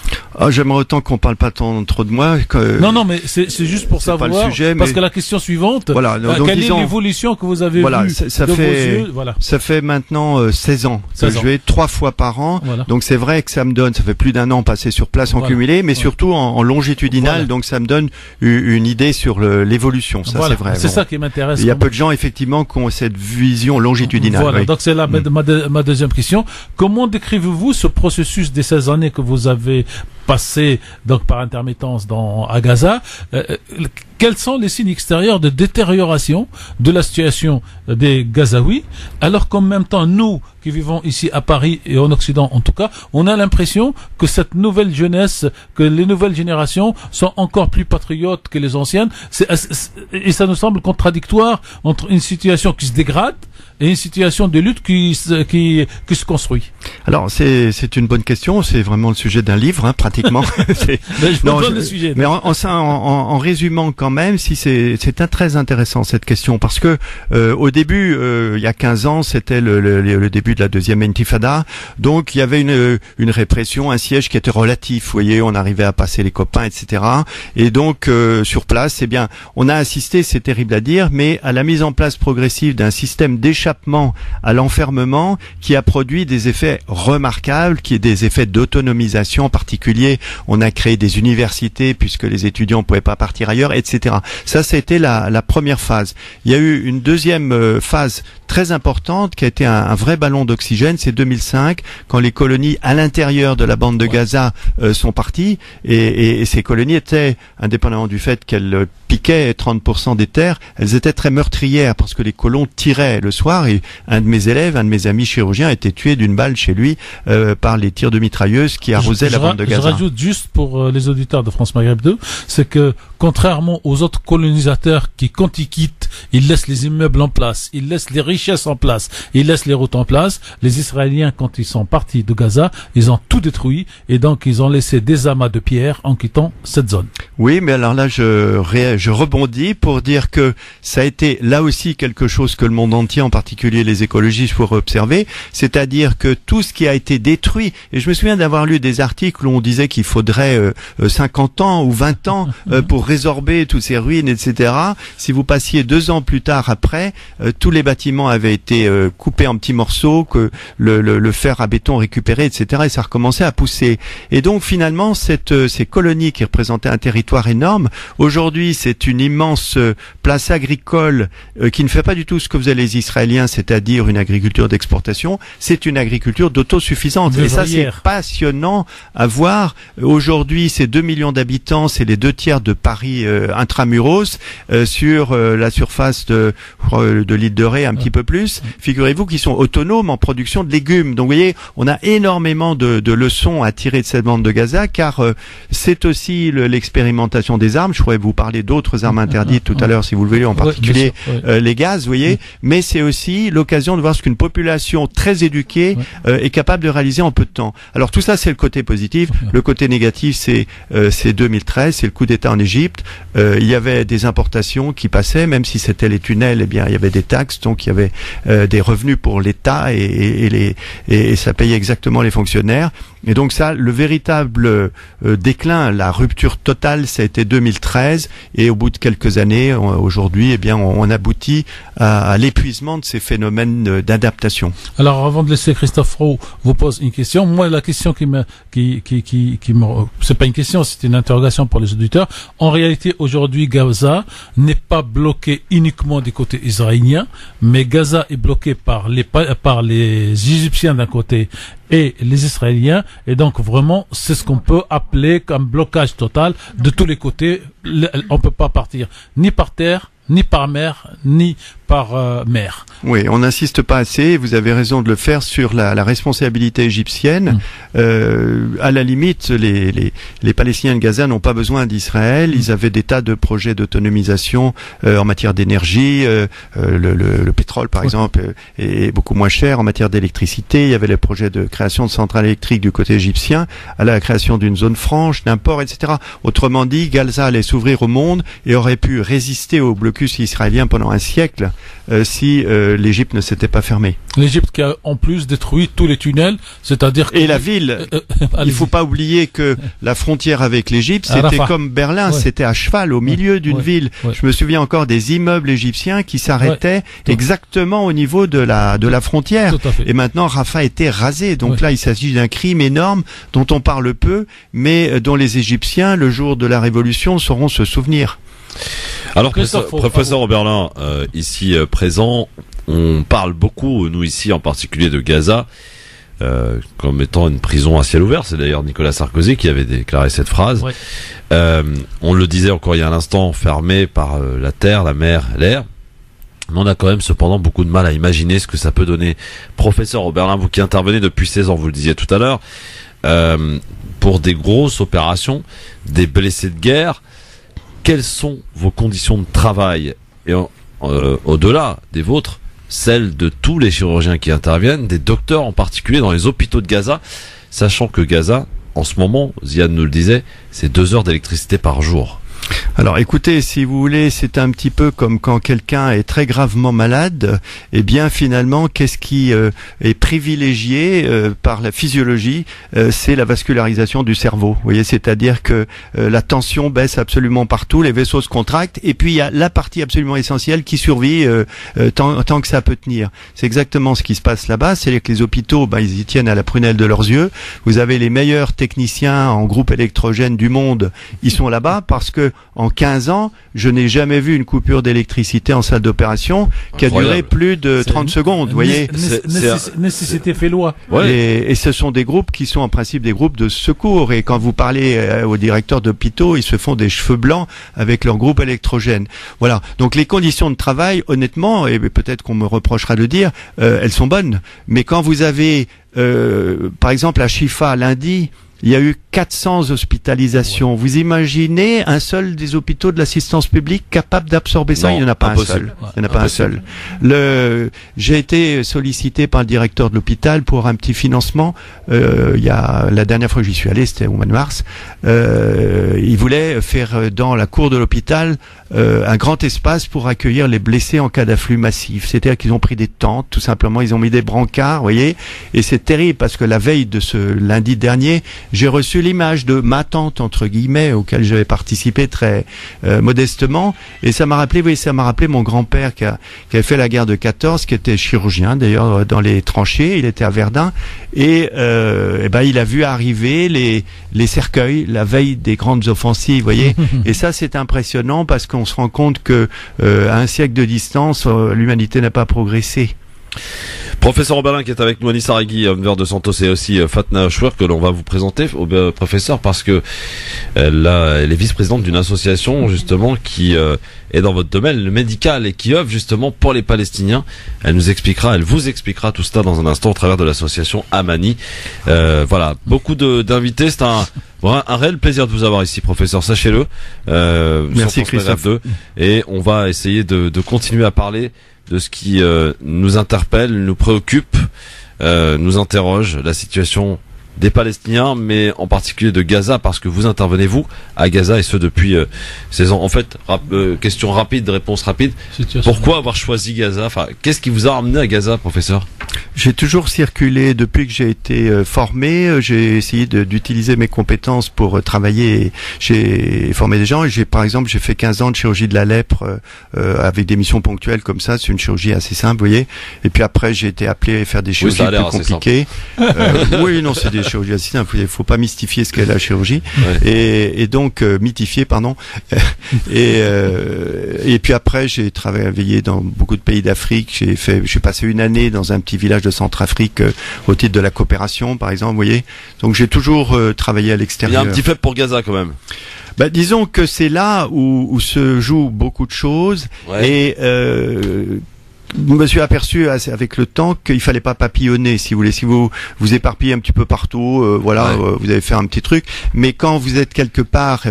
J'aimerais autant qu'on parle pas trop de moi. Non, mais c'est juste pour savoir. Pas le sujet, parce que la question suivante. Voilà. Donc, quelle est l'évolution que vous avez vue ça de fait, vos yeux? Voilà. Ça fait maintenant 16 ans. Je vais 3 fois par an, donc c'est vrai que ça fait plus d'un an passé sur place en cumulé, mais surtout en longitudinal, donc ça me donne une idée sur l'évolution, ça c'est vrai. C'est ça qui m'intéresse. Il y a peu de gens effectivement qui ont cette vision longitudinale. Voilà, donc c'est là ma deuxième question. Comment décrivez-vous ce processus des 16 années que vous avez passé donc par intermittence à Gaza? Quels sont les signes extérieurs de détérioration de la situation des Gazaouis, alors qu'en même temps, nous, qui vivons ici à Paris et en Occident en tout cas, on a l'impression que cette nouvelle jeunesse, que les nouvelles générations sont encore plus patriotes que les anciennes, et ça nous semble contradictoire entre une situation qui se dégrade et une situation de lutte qui se construit? Alors c'est une bonne question, c'est vraiment le sujet d'un livre, pratiquement. Mais en résumant quand même, si c'est très intéressant cette question, parce que au début, il y a 15 ans, c'était le début de la deuxième intifada, donc il y avait une répression, un siège qui était relatif. Vous voyez, on arrivait à passer les copains, etc. Et donc sur place, eh bien, on a assisté, c'est terrible à dire, mais à la mise en place progressive d'un système d'échappement à l'enfermement qui a produit des effets remarquables, qui est des effets d'autonomisation. En particulier, on a créé des universités puisque les étudiants ne pouvaient pas partir ailleurs, etc. Ça a été la première phase. Il y a eu une deuxième phase très importante qui a été un vrai ballon d'oxygène, c'est 2005, quand les colonies à l'intérieur de la bande de Gaza sont parties, et ces colonies étaient, indépendamment du fait qu'elles piquaient 30% des terres, elles étaient très meurtrières parce que les colons tiraient le soir, et un de mes élèves, un de mes amis chirurgiens a été tué d'une balle chez lui par les tirs de mitrailleuses qui arrosaient la bande de Gaza. Je rajoute juste pour les auditeurs de France Maghreb 2, c'est que contrairement aux autres colonisateurs qui, quand ils quittent, ils laissent les immeubles en place, ils laissent les richesses en place, ils laissent les routes en place, les Israéliens, quand ils sont partis de Gaza, ils ont tout détruit, et donc ils ont laissé des amas de pierres en quittant cette zone. Oui, mais alors là, je rebondis pour dire que ça a été là aussi quelque chose que le monde entier, en particulier les écologistes, pourraient observer, c'est-à-dire que tout ce qui a été détruit, et je me souviens d'avoir lu des articles où on disait qu'il faudrait 50 ans ou 20 ans pour résorber toutes ces ruines, etc. Si vous passiez 2 ans plus tard après, tous les bâtiments avaient été coupés en petits morceaux, que le fer à béton récupéré, etc. Et ça recommençait à pousser. Et donc finalement, ces colonies qui représentaient un territoire énorme, aujourd'hui c'est une immense place agricole qui ne fait pas du tout ce que faisaient les Israéliens, c'est-à-dire une agriculture d'exportation, c'est une agriculture d'autosuffisance. Et ça c'est passionnant à voir. Aujourd'hui c'est 2 millions d'habitants, c'est les 2/3 de Paris intramuros, sur la surface de l'île de Ré, un petit peu plus. Figurez-vous qu'ils sont autonomes en production de légumes. Donc vous voyez, on a énormément de leçons à tirer de cette bande de Gaza, car c'est aussi l'expérimentation des armes. Je pourrais vous parler d'autres armes interdites tout à l'heure si vous le voulez, en particulier les gaz, vous voyez. Mais c'est aussi l'occasion de voir ce qu'une population très éduquée est capable de réaliser en peu de temps. Alors tout ça, c'est le côté positif. Le côté négatif, c'est 2013, c'est le coup d'État en Égypte. Il y avait des importations qui passaient, même si c'était les tunnels, eh bien il y avait des taxes, donc il y avait des revenus pour l'État, et ça payait exactement les fonctionnaires. Et donc ça, le véritable déclin, la rupture totale, ça a été 2013, et au bout de quelques années, aujourd'hui, eh bien on aboutit à l'épuisement de ces phénomènes d'adaptation. Alors avant de laisser Christophe Roux vous pose une question, moi la question qui me c'est pas une question, c'est une interrogation pour les auditeurs. En réalité, aujourd'hui, Gaza n'est pas bloqué uniquement du côté israélien, mais Gaza est bloqué par les Égyptiens d'un côté et les Israéliens, et donc vraiment c'est ce qu'on peut appeler comme blocage total de tous les côtés. On peut pas partir ni par terre, ni par mer, ni par mer. Oui, on n'insiste pas assez, vous avez raison de le faire, sur la responsabilité égyptienne. À la limite, les Palestiniens de Gaza n'ont pas besoin d'Israël, ils avaient des tas de projets d'autonomisation en matière d'énergie, le pétrole par exemple est beaucoup moins cher. En matière d'électricité, il y avait les projets de création de centrales électriques du côté égyptien, à la création d'une zone franche, d'un port, etc. Autrement dit, Gaza allait s'ouvrir au monde et aurait pu résister au blocus israélien pendant un siècle si l'Égypte ne s'était pas fermée. L'Égypte qui a en plus détruit tous les tunnels, c'est-à-dire que... Et la ville, il faut pas oublier que la frontière avec l'Égypte, c'était comme Berlin, c'était à cheval au milieu d'une ville. Je me souviens encore des immeubles égyptiens qui s'arrêtaient exactement au niveau de la frontière. Et maintenant, Rafah a été rasé. Donc là, il s'agit d'un crime énorme dont on parle peu, mais dont les Égyptiens, le jour de la Révolution, sauront se souvenir. Alors, professeur Oberlin, ici présent, on parle beaucoup, nous ici en particulier, de Gaza comme étant une prison à ciel ouvert. C'est d'ailleurs Nicolas Sarkozy qui avait déclaré cette phrase. On le disait encore il y a un instant, fermé par la terre, la mer, l'air. Mais on a quand même cependant beaucoup de mal à imaginer ce que ça peut donner. Professeur Oberlin, vous qui intervenez depuis 16 ans, vous le disiez tout à l'heure, pour des grosses opérations, des blessés de guerre, quelles sont vos conditions de travail? Et au-delà des vôtres, celle de tous les chirurgiens qui interviennent, des docteurs en particulier dans les hôpitaux de Gaza, sachant que Gaza, en ce moment, Ziad nous le disait, c'est 2 heures d'électricité par jour. Alors écoutez, si vous voulez, c'est un petit peu comme quand quelqu'un est très gravement malade, eh bien finalement, qu'est-ce qui est privilégié par la physiologie, c'est la vascularisation du cerveau. Vous voyez, c'est-à-dire que la tension baisse absolument partout, les vaisseaux se contractent, et puis il y a la partie absolument essentielle qui survit tant que ça peut tenir. C'est exactement ce qui se passe là-bas, c'est que les hôpitaux, ils y tiennent à la prunelle de leurs yeux. Vous avez les meilleurs techniciens en groupe électrogène du monde, ils sont là-bas parce que en 15 ans, je n'ai jamais vu une coupure d'électricité en salle d'opération qui a duré plus de 30 secondes. Vous voyez, nécessité fait loi. Ouais. Et ce sont des groupes qui sont en principe des groupes de secours. Et quand vous parlez aux directeurs d'hôpitaux, ils se font des cheveux blancs avec leur groupe électrogène. Voilà. Donc les conditions de travail, honnêtement, et peut-être qu'on me reprochera de dire, elles sont bonnes. Mais quand vous avez, par exemple, à Chifa lundi, il y a eu 400 hospitalisations. Vous imaginez un seul des hôpitaux de l'assistance publique capable d'absorber ça? Non, il n'y en a pas impossible. un seul. Il n'y en a pas un seul. J'ai été sollicité par le directeur de l'hôpital pour un petit financement. Il y a la dernière fois que j'y suis allé, c'était au mois de mars. Il voulait faire dans la cour de l'hôpital un grand espace pour accueillir les blessés en cas d'afflux massif. C'est-à-dire qu'ils ont pris des tentes, tout simplement. Ils ont mis des brancards, vous voyez. Et c'est terrible parce que la veille de ce lundi dernier, j'ai reçu l'image de ma tante, entre guillemets, auquel j'avais participé très modestement. Et ça m'a rappelé, mon grand-père qui avait fait la guerre de 14, qui était chirurgien, d'ailleurs, dans les tranchées. Il était à Verdun. Et il a vu arriver les cercueils la veille des grandes offensives, vous voyez. Et ça, c'est impressionnant parce qu'on se rend compte que à un siècle de distance, l'humanité n'a pas progressé. Professeur Oberlin qui est avec nous, Anissa Regui, Enver de Santos et aussi Fatna Chouer que l'on va vous présenter, professeur, parce que elle est vice-présidente d'une association justement qui est dans votre domaine, le médical, et qui œuvre justement pour les Palestiniens. Elle vous expliquera tout cela dans un instant au travers de l'association Amani. Voilà, beaucoup d'invités, c'est un réel plaisir de vous avoir ici, professeur, sachez-le. Merci Christophe. Et on va essayer de continuer à parler de ce qui nous interpelle, nous préoccupe, nous interroge, la situation des Palestiniens, mais en particulier de Gaza, parce que vous intervenez, vous, à Gaza, et ce depuis 16 ans. En fait, question rapide, réponse rapide. Pourquoi avoir choisi Gaza? Enfin, qu'est-ce qui vous a amené à Gaza, professeur? J'ai toujours circulé depuis que j'ai été formé. J'ai essayé d'utiliser mes compétences pour travailler. J'ai formé des gens. Et par exemple, j'ai fait 15 ans de chirurgie de la lèpre avec des missions ponctuelles comme ça. C'est une chirurgie assez simple, vous voyez. Et puis après, j'ai été appelé à faire des chirurgies plus compliquées. Oui, non, c'est des chirurgies assez simples. Il faut pas mystifier ce qu'est la chirurgie. Ouais. Et donc mythifier, pardon. Et puis après, j'ai travaillé dans beaucoup de pays d'Afrique. J'ai passé une année dans un petit village de Centrafrique au titre de la coopération, par exemple, vous voyez. Donc j'ai toujours travaillé à l'extérieur. Il y a un petit faible pour Gaza quand même. Disons que c'est là où se jouent beaucoup de choses. Ouais. Et je me suis aperçu avec le temps qu'il fallait pas papillonner, si vous voulez. Si vous éparpillez un petit peu partout, vous allez faire un petit truc. Mais quand vous êtes quelque part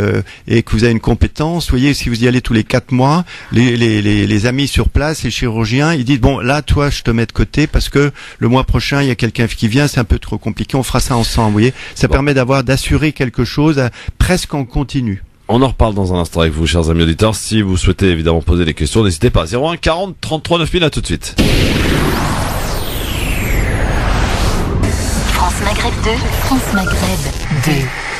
et que vous avez une compétence, vous voyez, si vous y allez tous les 4 mois, les amis sur place, les chirurgiens, ils disent bon, là, toi, je te mets de côté parce que le mois prochain, il y a quelqu'un qui vient, c'est un peu trop compliqué, on fera ça ensemble. Vous voyez, ça permet d'assurer quelque chose presque en continu. On en reparle dans un instant avec vous, chers amis auditeurs. Si vous souhaitez évidemment poser des questions, n'hésitez pas. 01 40 33 9000, à tout de suite. France Maghreb 2, France Maghreb 2.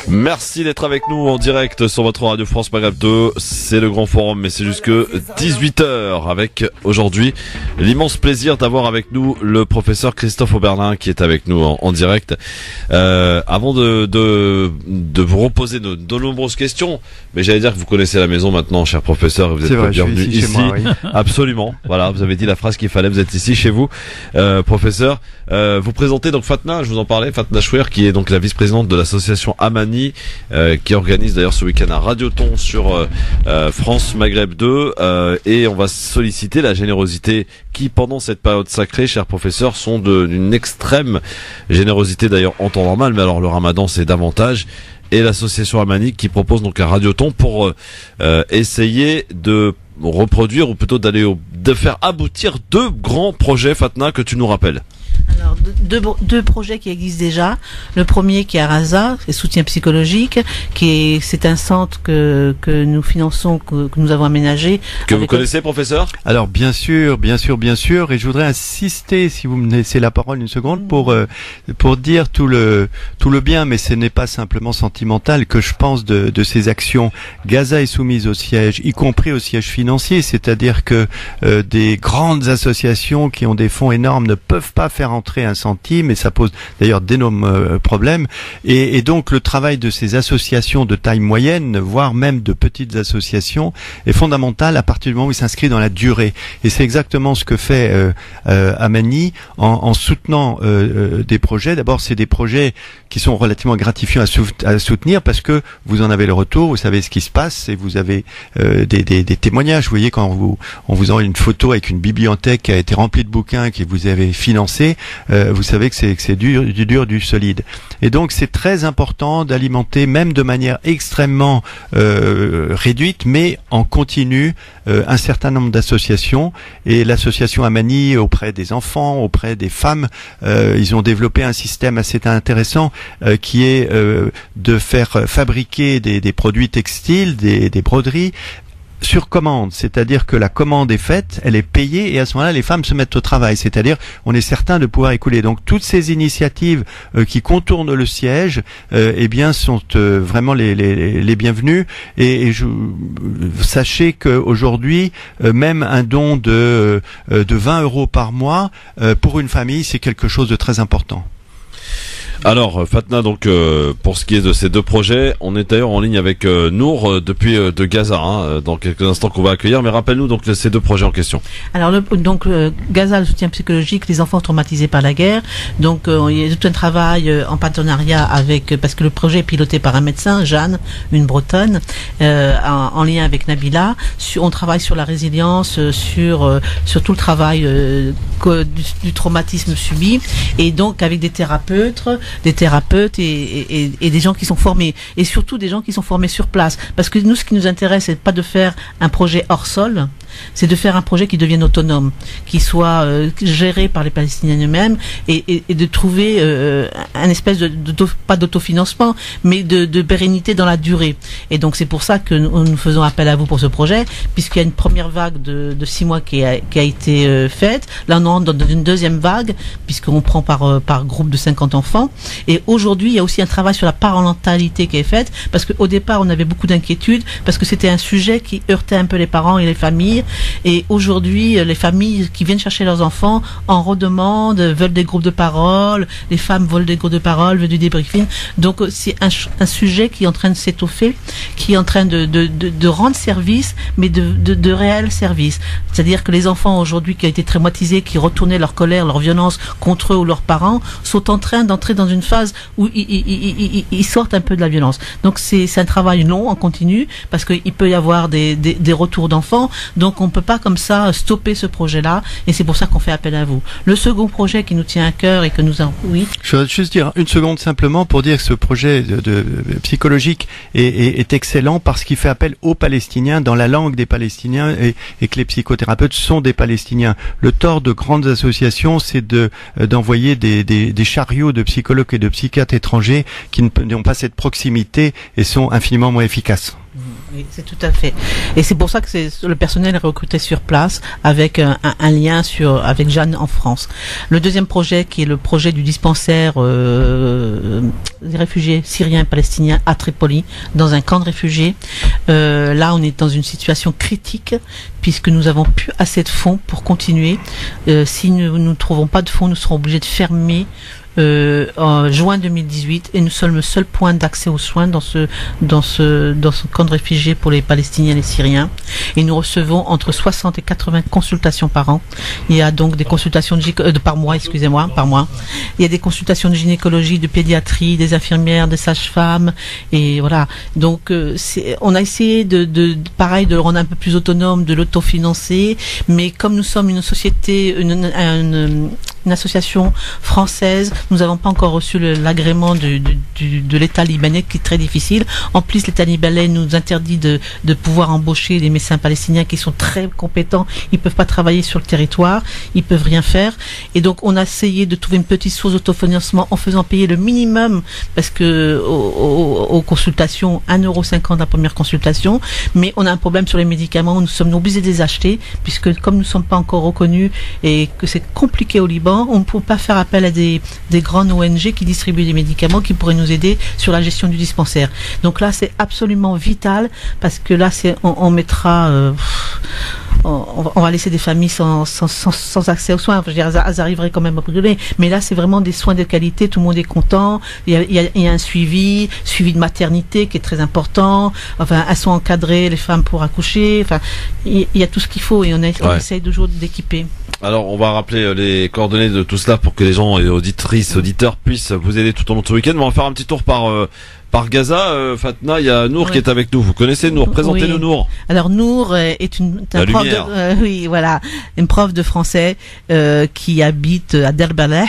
Merci d'être avec nous en direct sur votre radio France Maghreb 2. C'est le grand forum, mais c'est jusque 18h avec aujourd'hui l'immense plaisir d'avoir avec nous le professeur Christophe Oberlin qui est avec nous en direct. Avant de vous reposer de nombreuses questions, mais j'allais dire que vous connaissez la maison maintenant, cher professeur, et vous êtes bienvenu ici. Moi, oui. Absolument. Voilà, vous avez dit la phrase qu'il fallait, vous êtes ici chez vous, professeur. Vous présentez donc Fatna, je vous en parlais, Fatna Chouer, qui est donc la vice-présidente de l'association Amani, qui organise d'ailleurs ce week-end un radioton sur France Maghreb 2, et on va solliciter la générosité qui, pendant cette période sacrée, chers professeurs, sont d'une extrême générosité d'ailleurs en temps normal, mais alors le Ramadan c'est davantage. Et l'association Amani qui propose donc un radioton pour essayer de reproduire ou plutôt de faire aboutir 2 grands projets, Fatna, que tu nous rappelles. Alors, deux projets qui existent déjà. Le premier qui est à Raza, c'est soutien psychologique, c'est un centre que nous finançons, que nous avons aménagé. Que vous connaissez, professeur? Alors bien sûr, et je voudrais insister, si vous me laissez la parole une seconde, pour dire tout le bien, mais ce n'est pas simplement sentimental, que je pense de ces actions. Gaza est soumise au siège, y compris au siège financier, c'est-à-dire que des grandes associations qui ont des fonds énormes ne peuvent pas faire entrer un centime, et ça pose d'ailleurs d'énormes problèmes. Et donc le travail de ces associations de taille moyenne, voire même de petites associations, est fondamental à partir du moment où il s'inscrit dans la durée. Et c'est exactement ce que fait Amani en soutenant des projets. D'abord, c'est des projets qui sont relativement gratifiants à soutenir parce que vous en avez le retour, vous savez ce qui se passe et vous avez des témoignages. Vous voyez, quand on vous envoie une photo avec une bibliothèque qui a été remplie de bouquins que vous avez financés, vous savez que c'est du solide. Et donc c'est très important d'alimenter, même de manière extrêmement réduite, mais en continu, un certain nombre d'associations. Et l'association Amani, auprès des enfants, auprès des femmes, ils ont développé un système assez intéressant qui est de faire fabriquer des produits textiles, des broderies, sur commande, c'est-à-dire que la commande est faite, elle est payée et à ce moment-là, les femmes se mettent au travail, c'est-à-dire on est certain de pouvoir écouler. Donc toutes ces initiatives qui contournent le siège, eh bien, sont vraiment les bienvenues. Et sachez qu'aujourd'hui, même un don de 20 € par mois pour une famille, c'est quelque chose de très important. Alors Fatna, donc pour ce qui est de ces 2 projets, on est d'ailleurs en ligne avec Nour depuis de Gaza, dans quelques instants qu'on va accueillir. Mais rappelle-nous donc ces 2 projets en question. Alors Gaza, le soutien psychologique, les enfants traumatisés par la guerre. Donc il y a tout un travail en partenariat parce que le projet est piloté par un médecin, Jeanne, une Bretonne, en lien avec Nabila. On travaille sur la résilience, sur tout le travail du traumatisme subi, et donc avec des thérapeutes et des gens qui sont formés, et surtout des gens qui sont formés sur place, parce que nous, ce qui nous intéresse, c'est pas de faire un projet hors sol, c'est de faire un projet qui devienne autonome, qui soit géré par les Palestiniens eux-mêmes, et de trouver un espèce pas d'autofinancement, mais de pérennité dans la durée. Et donc c'est pour ça que nous faisons appel à vous pour ce projet, puisqu'il y a une première vague de 6 mois qui a été faite. Là on entre dans une deuxième vague, puisqu'on prend par groupe de 50 enfants. Et aujourd'hui, il y a aussi un travail sur la parentalité qui est fait, parce qu'au départ, on avait beaucoup d'inquiétudes, parce que c'était un sujet qui heurtait un peu les parents et les familles. Et aujourd'hui, les familles qui viennent chercher leurs enfants en redemandent, veulent des groupes de parole, les femmes veulent des groupes de parole, veulent du débriefing. Donc c'est un sujet qui est en train de s'étoffer, qui est en train de rendre service, mais de réel service. C'est-à-dire que les enfants aujourd'hui qui ont été traumatisés, qui retournaient leur colère, leur violence contre eux ou leurs parents, sont en train d'entrer dans une phase où ils sortent un peu de la violence. Donc c'est un travail long, en continu, parce qu'il peut y avoir des retours d'enfants. Donc on peut pas comme ça stopper ce projet-là, et c'est pour ça qu'on fait appel à vous. Le second projet qui nous tient à cœur et que nous avons... Oui. Je voudrais juste dire une seconde simplement pour dire que ce projet de psychologique est excellent parce qu'il fait appel aux Palestiniens dans la langue des Palestiniens et que les psychothérapeutes sont des Palestiniens. Le tort de grandes associations, c'est d'envoyer des chariots de psychologues et de psychiatres étrangers qui n'ont pas cette proximité et sont infiniment moins efficaces. Oui, c'est tout à fait. Et c'est pour ça que le personnel est recruté sur place avec un lien avec Jeanne en France. Le deuxième projet, qui est le projet du dispensaire des réfugiés syriens et palestiniens à Tripoli, dans un camp de réfugiés. Là, on est dans une situation critique puisque nous avons plus assez de fonds pour continuer. Si nous ne trouvons pas de fonds, nous serons obligés de fermer en juin 2018, et nous sommes le seul point d'accès aux soins dans ce camp de réfugiés pour les Palestiniens et les Syriens. Et nous recevons entre 60 et 80 consultations par an. Il y a donc des consultations par mois. Il y a des consultations de gynécologie, de pédiatrie, des infirmières, des sages-femmes, et voilà. Donc on a essayé de le rendre un peu plus autonome, de l'autofinancer, mais comme nous sommes une société, une association française. Nous n'avons pas encore reçu l'agrément de l'État libanais, qui est très difficile. En plus, l'État libanais nous interdit de pouvoir embaucher des médecins palestiniens qui sont très compétents. Ils peuvent pas travailler sur le territoire, ils peuvent rien faire. Et donc, on a essayé de trouver une petite source d'autofinancement en faisant payer le minimum, parce que aux consultations, 1,50 € la première consultation. Mais on a un problème sur les médicaments, nous sommes obligés de les acheter, puisque comme nous ne sommes pas encore reconnus et que c'est compliqué au Liban, on ne peut pas faire appel à des grandes ONG qui distribuent des médicaments qui pourraient nous aider sur la gestion du dispensaire. Donc là, c'est absolument vital, parce que là, on mettra... on va laisser des familles sans accès aux soins. Je veux dire, elles arriveraient quand même à brûler. Mais là, c'est vraiment des soins de qualité. Tout le monde est content. Il y a un suivi de maternité qui est très important. Enfin, elles sont encadrées, les femmes, pour accoucher. Enfin, il y a tout ce qu'il faut, et on essaye toujours d'équiper. Alors, on va rappeler les coordonnées de tout cela pour que les gens, et auditeurs puissent vous aider tout au long de ce week-end. Mais on va faire un petit tour par Gaza. Fatna, il y a Nour qui est avec nous. Vous connaissez Nour? Présentez-nous Nour. Alors Nour est une prof de français qui habite à Derbaleh,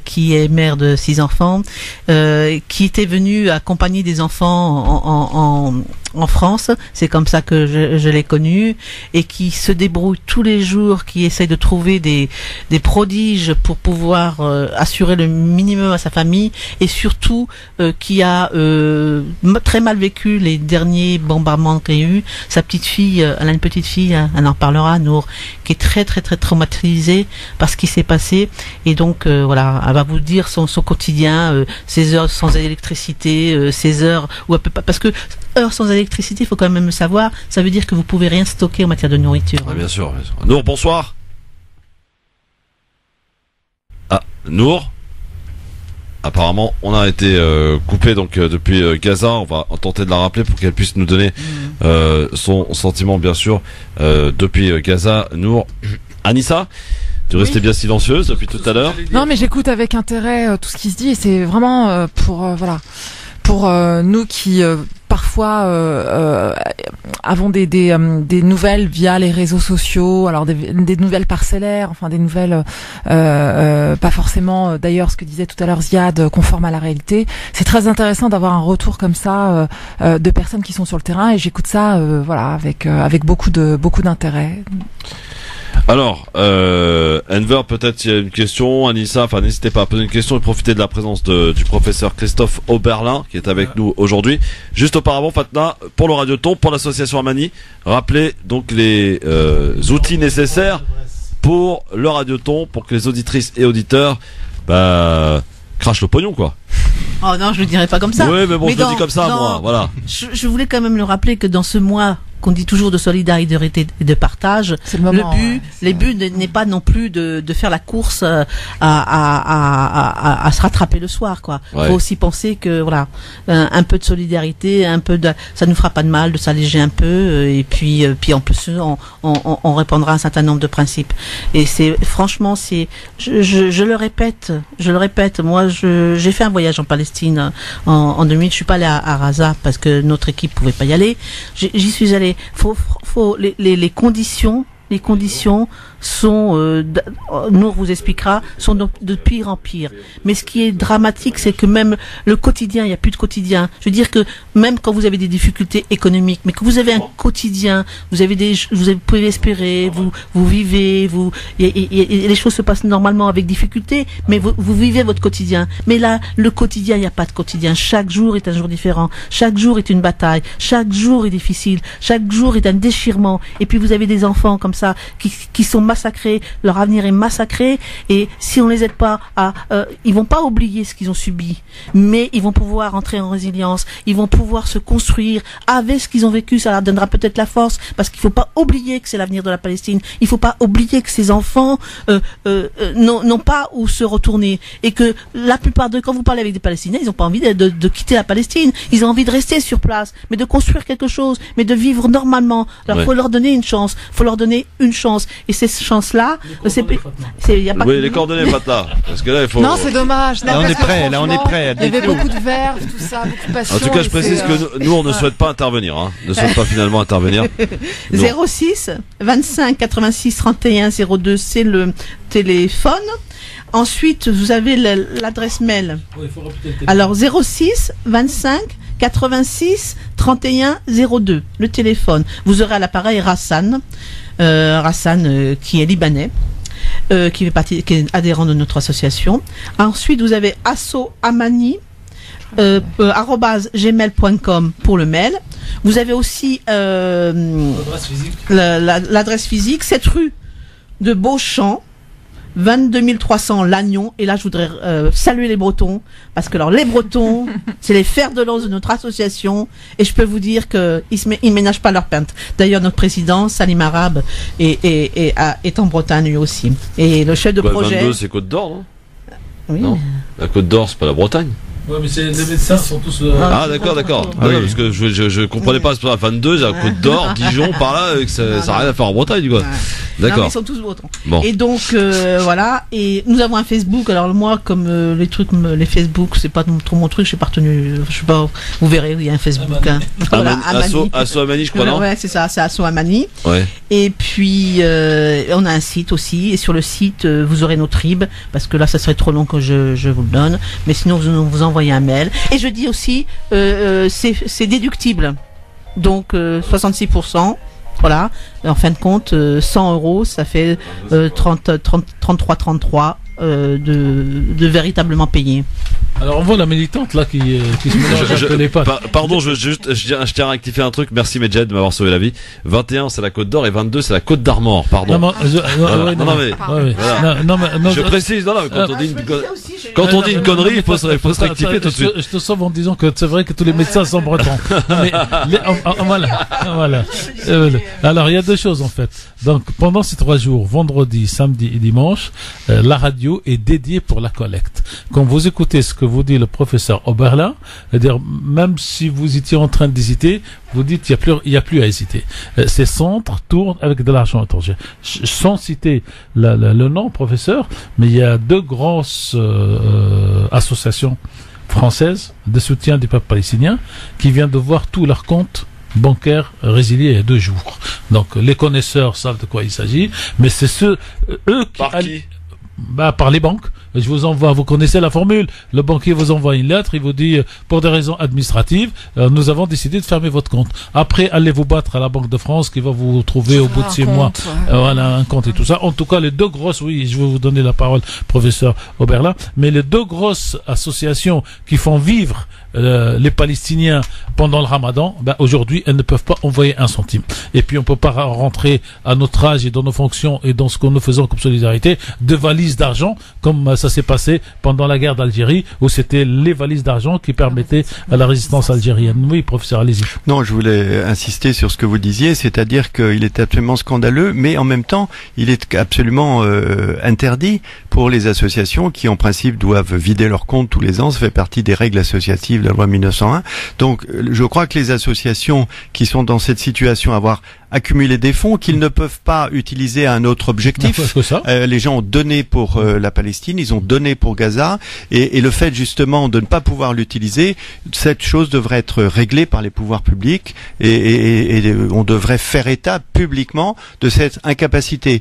qui est mère de 6 enfants, qui était venue accompagner des enfants en France. C'est comme ça que je l'ai connue, et qui se débrouille tous les jours, qui essaye de trouver des prodiges pour pouvoir assurer le minimum à sa famille, et surtout qui a très mal vécu les derniers bombardements qu'il y a eu. Sa petite fille, elle a une petite fille, elle en parlera, Nour, qui est très très très traumatisée par ce qui s'est passé, et donc voilà, elle va vous dire son quotidien, ses heures sans électricité, ses heures où elle peut pas, parce que heures sans électricité, il faut quand même le savoir, ça veut dire que vous pouvez rien stocker en matière de nourriture. Ah, bien sûr. Nour, bonsoir. Ah, Nour. Apparemment, on a été coupé donc depuis Gaza. On va tenter de la rappeler pour qu'elle puisse nous donner son sentiment, bien sûr, depuis Gaza. Nour, Anissa, tu restais bien silencieuse depuis tout à l'heure. Non, mais j'écoute avec intérêt tout ce qui se dit, et c'est vraiment pour nous qui parfois avons des nouvelles via les réseaux sociaux, alors des nouvelles parcellaires, enfin des nouvelles pas forcément d'ailleurs ce que disait tout à l'heure Ziad, conforme à la réalité. C'est très intéressant d'avoir un retour comme ça de personnes qui sont sur le terrain, et j'écoute ça avec beaucoup d'intérêt. Alors, Enver, peut-être il y a une question, Anissa, enfin n'hésitez pas à poser une question et profiter de la présence du professeur Christophe Oberlin qui est avec nous aujourd'hui. Juste auparavant, Fatna, pour le Radioton, pour l'association Amani, rappelez donc les outils nécessaires pour le Radioton, pour que les auditrices et auditeurs crachent le pognon, quoi. Oh non, je le dirais pas comme ça. Oui, mais bon, je le dis comme ça, moi, voilà. Je voulais quand même le rappeler que dans ce mois qu'on dit toujours de solidarité et de partage, le but n'est pas non plus de faire la course à se rattraper le soir, quoi. Faut aussi penser que voilà, un peu de solidarité, ça nous fera pas de mal de s'alléger un peu, et puis en plus on répondra à un certain nombre de principes. Et franchement, je le répète, moi j'ai fait un voyage en Palestine en 2000. Je suis pas allé à Raza parce que notre équipe pouvait pas y aller. J'y suis allé. Les conditions sont, Nour vous expliquera, sont de pire en pire. Mais ce qui est dramatique, c'est que même le quotidien, il n'y a plus de quotidien. Je veux dire que même quand vous avez des difficultés économiques, mais que vous avez un quotidien, vous pouvez espérer, vous vivez, les choses se passent normalement avec difficulté, mais vous vivez votre quotidien. Mais là, le quotidien, il n'y a pas de quotidien. Chaque jour est un jour différent. Chaque jour est une bataille. Chaque jour est difficile. Chaque jour est un déchirement. Et puis vous avez des enfants comme ça qui sont massacrés, leur avenir est massacré, et si on les aide pas ils vont pas oublier ce qu'ils ont subi, mais ils vont pouvoir entrer en résilience, ils vont pouvoir se construire avec ce qu'ils ont vécu. Ça leur donnera peut-être la force, parce qu'il faut pas oublier que c'est l'avenir de la Palestine, il faut pas oublier que ces enfants n'ont pas où se retourner, et que la plupart d'eux, quand vous parlez avec des Palestiniens, ils n'ont pas envie de quitter la Palestine, ils ont envie de rester sur place, mais de construire quelque chose, mais de vivre normalement. Alors faut leur donner une chance, et c'est chance-là, y a pas Oui, les coordonnées, Fatla. Parce que là, il faut. Non, c'est dommage. Là, on est prêt. Là, on est prêt. Il y avait beaucoup de verve, tout ça, beaucoup de passion. En tout cas, je précise que nous, on ne souhaite pas intervenir. Hein. Ne souhaite pas finalement intervenir. 06 25 86 31 02, c'est le téléphone. Ensuite, vous avez l'adresse mail. Oui, il faut répéter le téléphone. Alors 06 25 86 31 02, le téléphone. Vous aurez à l'appareil Rassan, qui est libanais, qui est adhérent de notre association. Ensuite, vous avez Asso Amani, @gmail.com pour le mail. Vous avez aussi l'adresse physique, 7 rue de Beauchamp, 22 300 Lannion. Et là, je voudrais saluer les Bretons, parce que alors les Bretons, c'est les fers de lance de notre association, et je peux vous dire que ils ménagent pas leur pinte. D'ailleurs, notre président Salim Arabe est en Bretagne lui aussi. Et le chef de projet. 22, c'est Côte d'Or, non? Oui. Non. La Côte d'Or, c'est pas la Bretagne. Ouais, mais les médecins sont tous. Ah, d'accord. oui. Parce que je comprenais pas, c'est pas 22, j'ai la Côte d'Or, Dijon, par là, que ça n'a rien à faire en Bretagne, quoi. Ouais. D'accord. Non, mais ils sont tous bretons. Bon. Et donc voilà. Et nous avons un Facebook. Alors moi, comme les Facebook, c'est pas trop mon truc. Je suis pas retenu. Je sais pas. Vous verrez, il y a un Facebook. Hein. Voilà, Asso Amani, je crois, non? Ouais, c'est ça. C'est Asso Amani. Ouais. Et puis on a un site aussi. Et sur le site, vous aurez notre RIB, parce que là, ça serait trop long que je vous le donne. Mais sinon, vous envoyez un mail. Et je dis aussi, c'est déductible. Donc 66%. Voilà, en fin de compte, 100 €, ça fait 33 de véritablement payer. Alors on voit la militante là qui se mélange un peu les pattes. Pardon, je tiens à rectifier un truc. Merci Medjed de m'avoir sauvé la vie. 21 c'est la Côte d'Or et 22 c'est la Côte d'Armor. Pardon. Non, Je précise. Non, mais quand on dit une connerie, il faut se rectifier tout de suite. Je te sauve en disant que c'est vrai que tous les médecins sont bretons. Mais voilà. Alors il y a deux choses en fait. Donc pendant ces 3 jours, vendredi, samedi et dimanche, la radio est dédiée pour la collecte. Quand vous écoutez ce que vous dit le professeur Oberlin, c'est-à-dire même si vous étiez en train d'hésiter, vous dites il y a plus à hésiter. Ces centres tournent avec de l'argent étranger. Sans citer le nom, professeur, mais il y a 2 grosses associations françaises de soutien du peuple palestinien qui viennent de voir tous leurs comptes bancaires résiliés il y a 2 jours. Donc les connaisseurs savent de quoi il s'agit, mais c'est eux qui... Par qui? Par les banques. Je vous envoie, vous connaissez la formule. Le banquier vous envoie une lettre, il vous dit, pour des raisons administratives, nous avons décidé de fermer votre compte. Après, allez vous battre à la Banque de France qui va vous trouver au bout de 6 mois. Voilà, un compte et tout ça. En tout cas, les 2 grosses, oui, je vais vous donner la parole, professeur Oberlin, mais les 2 grosses associations qui font vivre les Palestiniens pendant le Ramadan, aujourd'hui, elles ne peuvent pas envoyer 1 centime. Et puis, on peut pas rentrer à notre âge et dans nos fonctions et dans ce que nous faisons comme solidarité, de valises d'argent, comme ça s'est passé pendant la guerre d'Algérie, où c'était les valises d'argent qui permettaient à la résistance algérienne. Oui, professeur, allez-y. Non, je voulais insister sur ce que vous disiez, c'est-à-dire qu'il est absolument scandaleux, mais en même temps, il est absolument interdit pour les associations qui, en principe, doivent vider leurs comptes tous les ans. Ça fait partie des règles associatives de la loi 1901. Donc, je crois que les associations qui sont dans cette situation, avoir accumuler des fonds qu'ils ne peuvent pas utiliser à un autre objectif. Les gens ont donné pour la Palestine, ils ont donné pour Gaza, et le fait justement de ne pas pouvoir l'utiliser, cette chose devrait être réglée par les pouvoirs publics, et on devrait faire état publiquement de cette incapacité,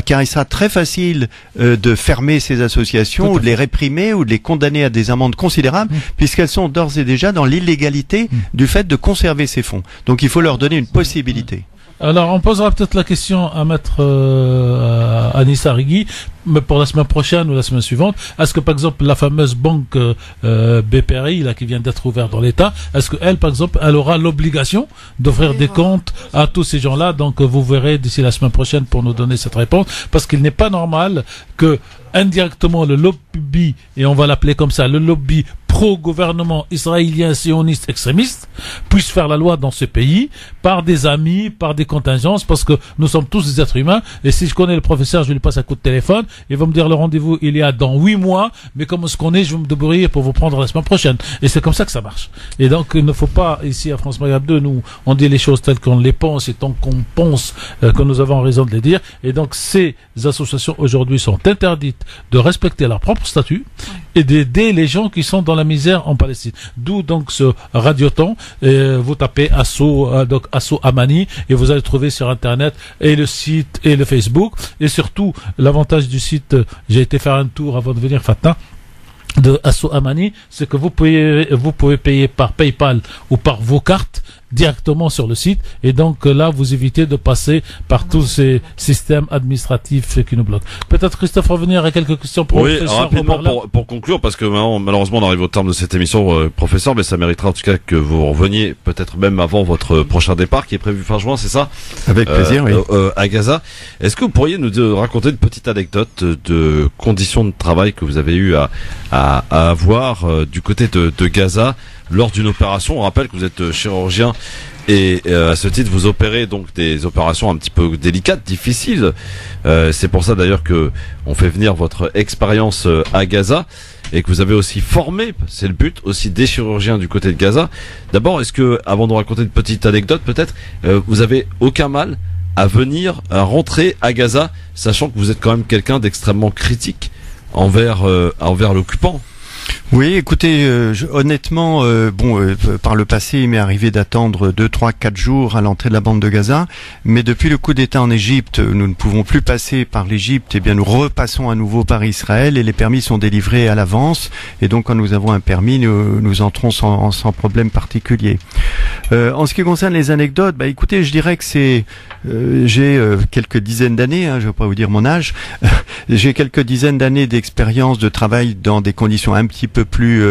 car il sera très facile de fermer ces associations, ou de les réprimer, ou de les condamner à des amendes considérables, puisqu'elles sont d'ores et déjà dans l'illégalité du fait de conserver ces fonds. Donc il faut leur donner une possibilité. Alors, on posera peut-être la question à maître Anissa Rigui, mais pour la semaine prochaine ou la semaine suivante. Est-ce que, par exemple, la fameuse banque BPRI, là, qui vient d'être ouverte dans l'État, est-ce qu'elle, par exemple, elle aura l'obligation d'offrir des comptes à tous ces gens-là? Donc, vous verrez d'ici la semaine prochaine pour nous donner cette réponse, parce qu'il n'est pas normal que indirectement le lobby, et on va l'appeler comme ça, le lobby pro-gouvernement israélien sioniste extrémiste puisse faire la loi dans ce pays par des amis, par des contingences, parce que nous sommes tous des êtres humains. Et si je connais le professeur, je lui passe un coup de téléphone, il va me dire le rendez-vous il y a dans 8 mois, mais comme on se connaît, je vais me débrouiller pour vous prendre la semaine prochaine. Et c'est comme ça que ça marche. Et donc il ne faut pas, ici à France Maghreb 2, nous on dit les choses telles qu'on les pense et tant qu'on pense que nous avons raison de les dire. Et donc ces associations aujourd'hui sont interdites de respecter leur propre statut et d'aider les gens qui sont dans la misère en Palestine. D'où donc ce radioton. Vous tapez Asso Amani et vous allez trouver sur internet et le site et le Facebook. Et surtout l'avantage du site, j'ai été faire un tour avant de venir Fatah, de Asso Amani, c'est que vous pouvez payer par PayPal ou par vos cartes directement sur le site, et donc là vous évitez de passer par tous ces systèmes administratifs qui nous bloquent. Peut-être Christophe revenir à quelques questions pour oui, rapidement pour conclure, parce que malheureusement on arrive au terme de cette émission, professeur, mais ça méritera en tout cas que vous reveniez peut-être même avant votre prochain départ qui est prévu fin juin, c'est ça? Avec plaisir, oui. À Gaza. Est-ce que vous pourriez nous raconter une petite anecdote de conditions de travail que vous avez eu à avoir du côté de Gaza lors d'une opération? On rappelle que vous êtes chirurgien et à ce titre vous opérez donc des opérations un petit peu délicates, difficiles. C'est pour ça d'ailleurs que on fait venir votre expérience à Gaza et que vous avez aussi formé, c'est le but, aussi des chirurgiens du côté de Gaza. D'abord, est-ce que, avant de raconter une petite anecdote peut-être, vous avez aucun mal à rentrer à Gaza, sachant que vous êtes quand même quelqu'un d'extrêmement critique envers l'occupant? Oui, écoutez, honnêtement, par le passé, il m'est arrivé d'attendre 2, 3, 4 jours à l'entrée de la bande de Gaza, mais depuis le coup d'État en Égypte, nous ne pouvons plus passer par l'Égypte, et bien nous repassons à nouveau par Israël, et les permis sont délivrés à l'avance, et donc quand nous avons un permis, nous entrons sans problème particulier. En ce qui concerne les anecdotes, écoutez, je dirais que j'ai quelques dizaines d'années, je ne vais pas vous dire mon âge, j'ai quelques dizaines d'années d'expérience de travail dans des conditions un petit peu plus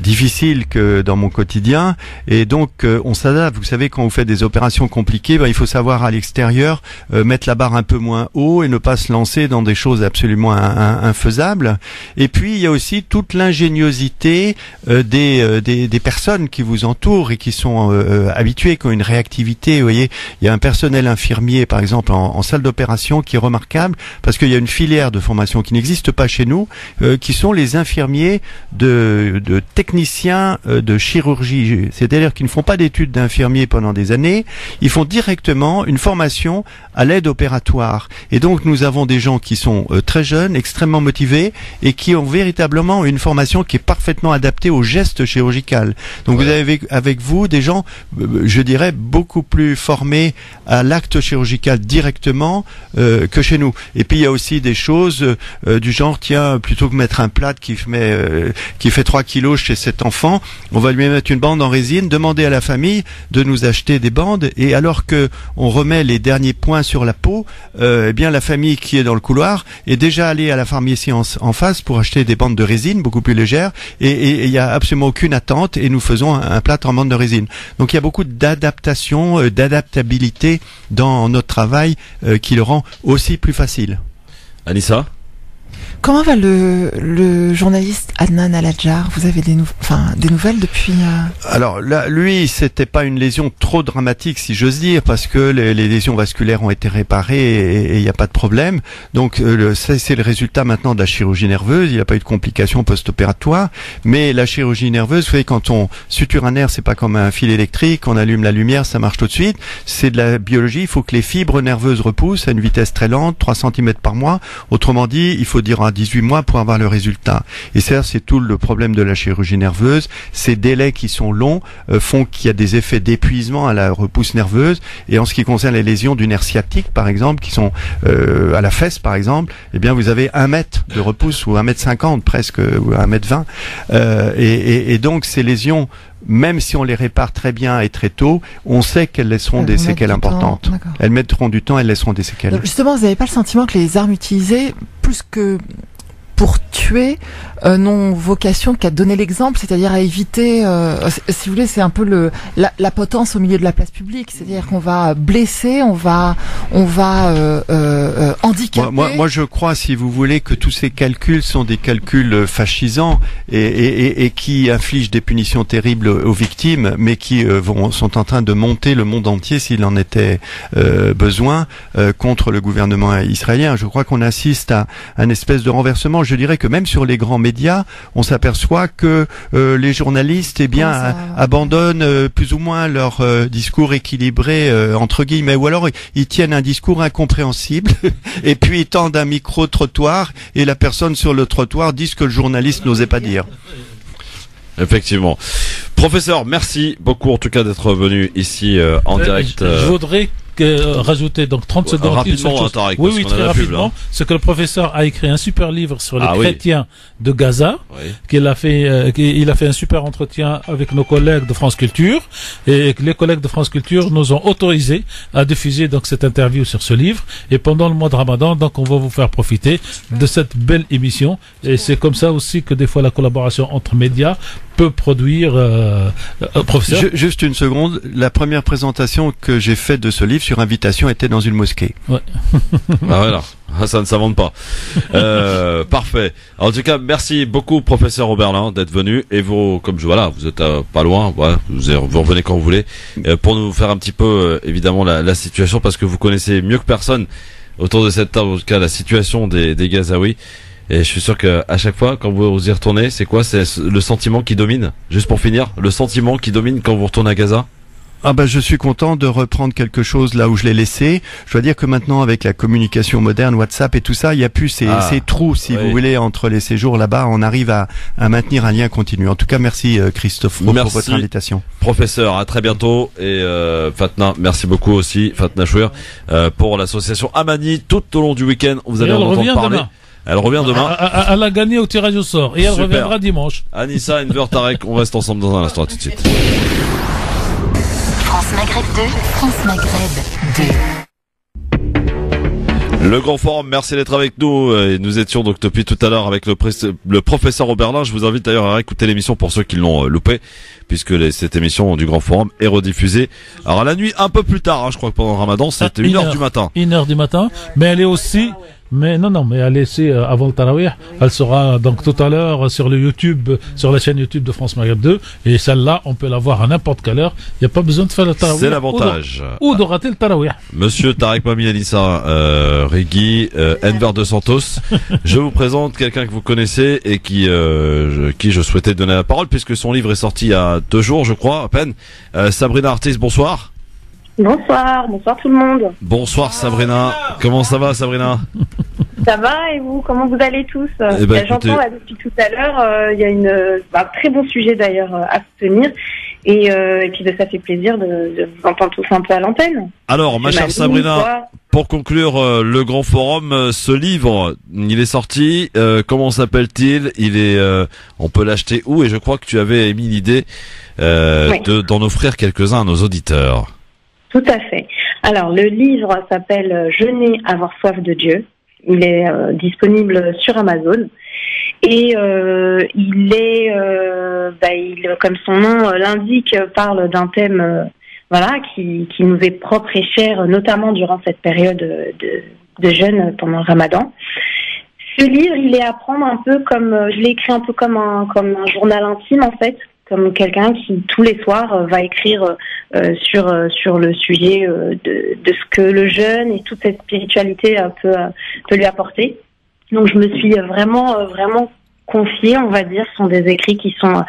difficiles que dans mon quotidien, et donc on s'adapte. Vous savez, quand vous faites des opérations compliquées, il faut savoir à l'extérieur mettre la barre un peu moins haut et ne pas se lancer dans des choses absolument infaisables. Et puis il y a aussi toute l'ingéniosité des personnes qui vous entourent et qui sont habituées, qui ont une réactivité. Vous voyez, il y a un personnel infirmier par exemple en salle d'opération qui est remarquable parce qu'il y a une filière de formation qui n'existe pas chez nous, qui sont les infirmiers de techniciens de chirurgie. C'est-à-dire qu'ils ne font pas d'études d'infirmiers pendant des années, ils font directement une formation à l'aide opératoire. Et donc nous avons des gens qui sont très jeunes, extrêmement motivés et qui ont véritablement une formation qui est parfaitement adaptée au geste chirurgical. Donc vous avez avec vous des gens, je dirais, beaucoup plus formés à l'acte chirurgical directement que chez nous. Et puis il y a aussi des choses du genre, tiens, plutôt que mettre un plâtre qui fait 3 kilos chez cet enfant, on va lui mettre une bande en résine, demander à la famille de nous acheter des bandes, et alors que on remet les derniers points sur la peau, eh bien la famille qui est dans le couloir est déjà allée à la pharmacie en face pour acheter des bandes de résine beaucoup plus légères, et il y a absolument aucune attente, et nous faisons un plâtre en bande de résine. Donc il y a beaucoup d'adaptation, d'adaptabilité dans notre travail qui le rend aussi plus facile. Anissa? Comment va le journaliste Adnan Al-Adjar? Vous avez des nouvelles depuis Alors là, lui, c'était pas une lésion trop dramatique, si j'ose dire, parce que les lésions vasculaires ont été réparées et il n'y a pas de problème. Donc ça, c'est le résultat maintenant de la chirurgie nerveuse. Il n'y a pas eu de complications post-opératoires, mais la chirurgie nerveuse, vous savez, quand on suture un nerf, c'est pas comme un fil électrique, on allume la lumière, ça marche tout de suite. C'est de la biologie. Il faut que les fibres nerveuses repoussent à une vitesse très lente, 3 cm par mois. Autrement dit, il faut dire à 18 mois pour avoir le résultat. Et ça, c'est tout le problème de la chirurgie nerveuse. Ces délais qui sont longs font qu'il y a des effets d'épuisement à la repousse nerveuse. Et en ce qui concerne les lésions du nerf sciatique, par exemple, qui sont à la fesse, par exemple, eh bien, vous avez 1 mètre de repousse, ou 1,50 m presque, ou 1,20 m. Et donc, ces lésions, même si on les répare très bien et très tôt, on sait qu'elles laisseront des séquelles importantes. Elles mettront du temps, elles laisseront des séquelles. Donc justement, vous n'avez pas le sentiment que les armes utilisées, plus que pour tuer n'ont vocation qu'à donner l'exemple, c'est-à-dire à éviter, si vous voulez, c'est un peu la potence au milieu de la place publique, c'est-à-dire qu'on va blesser, on va handicaper. Moi, je crois, si vous voulez, que tous ces calculs sont des calculs fascisants et qui infligent des punitions terribles aux victimes, mais qui sont en train de monter le monde entier, s'il en était besoin, contre le gouvernement israélien. Je crois qu'on assiste à un espèce de renversement. Je dirais que même sur les grands médias, on s'aperçoit que les journalistes, abandonnent plus ou moins leur discours équilibré entre guillemets, ou alors ils tiennent un discours incompréhensible et puis ils tendent un micro-trottoir et la personne sur le trottoir dit ce que le journaliste n'osait pas dire. Effectivement. Professeur, merci beaucoup en tout cas d'être venu ici en direct. Je voudrais rajouter donc 30 secondes. Rapidement, Tarek, oui, très rapidement. C'est que le professeur a écrit un super livre sur les chrétiens de Gaza. Oui. Il a fait un super entretien avec nos collègues de France Culture et les collègues de France Culture nous ont autorisé à diffuser donc cette interview sur ce livre. Et pendant le mois de Ramadan, donc on va vous faire profiter de cette belle émission. Et c'est comme ça aussi que des fois la collaboration entre médias peut produire. Professeur. Juste une seconde. La première présentation que j'ai faite de ce livre sur invitation était dans une mosquée. Ouais. Voilà. Ça ne s'invente pas. Parfait. En tout cas, merci beaucoup, professeur Oberlin, d'être venu. Et vous, vous êtes pas loin. Voilà, vous revenez quand vous voulez pour nous faire un petit peu, évidemment, la situation, parce que vous connaissez mieux que personne autour de cette table, en tout cas, la situation des Gazaouis. Et je suis sûr que à chaque fois, quand vous y retournez, c'est quoi? C'est le sentiment qui domine. Juste pour finir, le sentiment qui domine quand vous retournez à Gaza? Je suis content de reprendre quelque chose là où je l'ai laissé. Je dois dire que maintenant, avec la communication moderne, WhatsApp et tout ça, il n'y a plus ces trous, si vous voulez, entre les séjours là-bas. On arrive à maintenir un lien continu. En tout cas, merci Christophe pour votre invitation. Professeur, à très bientôt. Et Fatna, merci beaucoup aussi, Fatna Chouir, pour l'association Amani. Tout au long du week-end, vous allez en entendre parler. Elle revient demain. Elle a gagné au tirage au sort et elle reviendra dimanche. Anissa, Enver, Tarek, on reste ensemble dans un instant. À tout de suite. France Maghreb 2, France Maghreb 2. Le Grand Forum, merci d'être avec nous. Et nous étions donc depuis tout à l'heure avec le professeur Oberlin. Je vous invite d'ailleurs à écouter l'émission pour ceux qui l'ont loupé, puisque cette émission du Grand Forum est rediffusée. Alors à la nuit, un peu plus tard, je crois que pendant le Ramadan, c'était 1h du matin. 1h du matin, mais elle est aussi... Mais elle est laissée avant le Tarawih. Elle sera donc tout à l'heure sur le YouTube, sur la chaîne YouTube de France Maghreb 2. Et celle-là, on peut la voir à n'importe quelle heure. Il n'y a pas besoin de faire le Tarawih. C'est l'avantage. Ou de rater le Tarawih. Monsieur Tarek Mami Anissa Regui, Enver de Santos. Je vous présente quelqu'un que vous connaissez et qui je souhaitais donner la parole, puisque son livre est sorti il y a 2 jours, je crois, à peine. Sabrina Artis, bonsoir. Bonsoir tout le monde. Bonsoir Sabrina. Comment ça va, Sabrina? Ça va, et vous, comment vous allez tous? J'entends là depuis tout à l'heure, il y a un très bon sujet d'ailleurs à soutenir, et puis ça fait plaisir de vous entendre tous un peu à l'antenne. Alors, ma chère Sabrina, pour conclure le Grand Forum, ce livre, il est sorti, comment s'appelle-t-il? On peut l'acheter où? Et je crois que tu avais émis l'idée d'en offrir quelques-uns à nos auditeurs. Tout à fait. Alors, le livre s'appelle « Jeûner, avoir soif de Dieu ». Il est disponible sur Amazon. Et comme son nom l'indique, parle d'un thème qui nous est propre et cher, notamment durant cette période de jeûne pendant le Ramadan. Ce livre, il est à prendre un peu je l'ai écrit un peu comme un journal intime, en fait, comme quelqu'un qui tous les soirs va écrire sur le sujet de ce que le jeûne et toute cette spiritualité peut lui apporter. Donc je me suis vraiment confiée, on va dire. Ce sont des écrits qui sont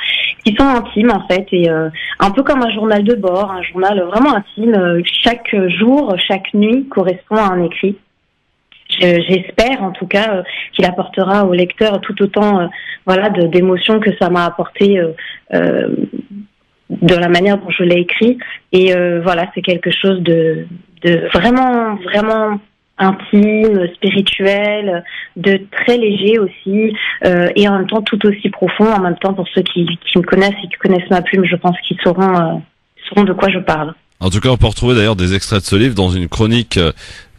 intimes, en fait, et un peu comme un journal de bord, un journal vraiment intime. Chaque jour, chaque nuit correspond à un écrit. J'espère en tout cas qu'il apportera au lecteur tout autant d'émotions que ça m'a apporté de la manière dont je l'ai écrit. Et c'est quelque chose de vraiment intime, spirituel, de très léger aussi, et en même temps tout aussi profond. En même temps, pour ceux qui me connaissent et qui connaissent ma plume, je pense qu'ils sauront de quoi je parle. En tout cas, on peut retrouver d'ailleurs des extraits de ce livre dans une chronique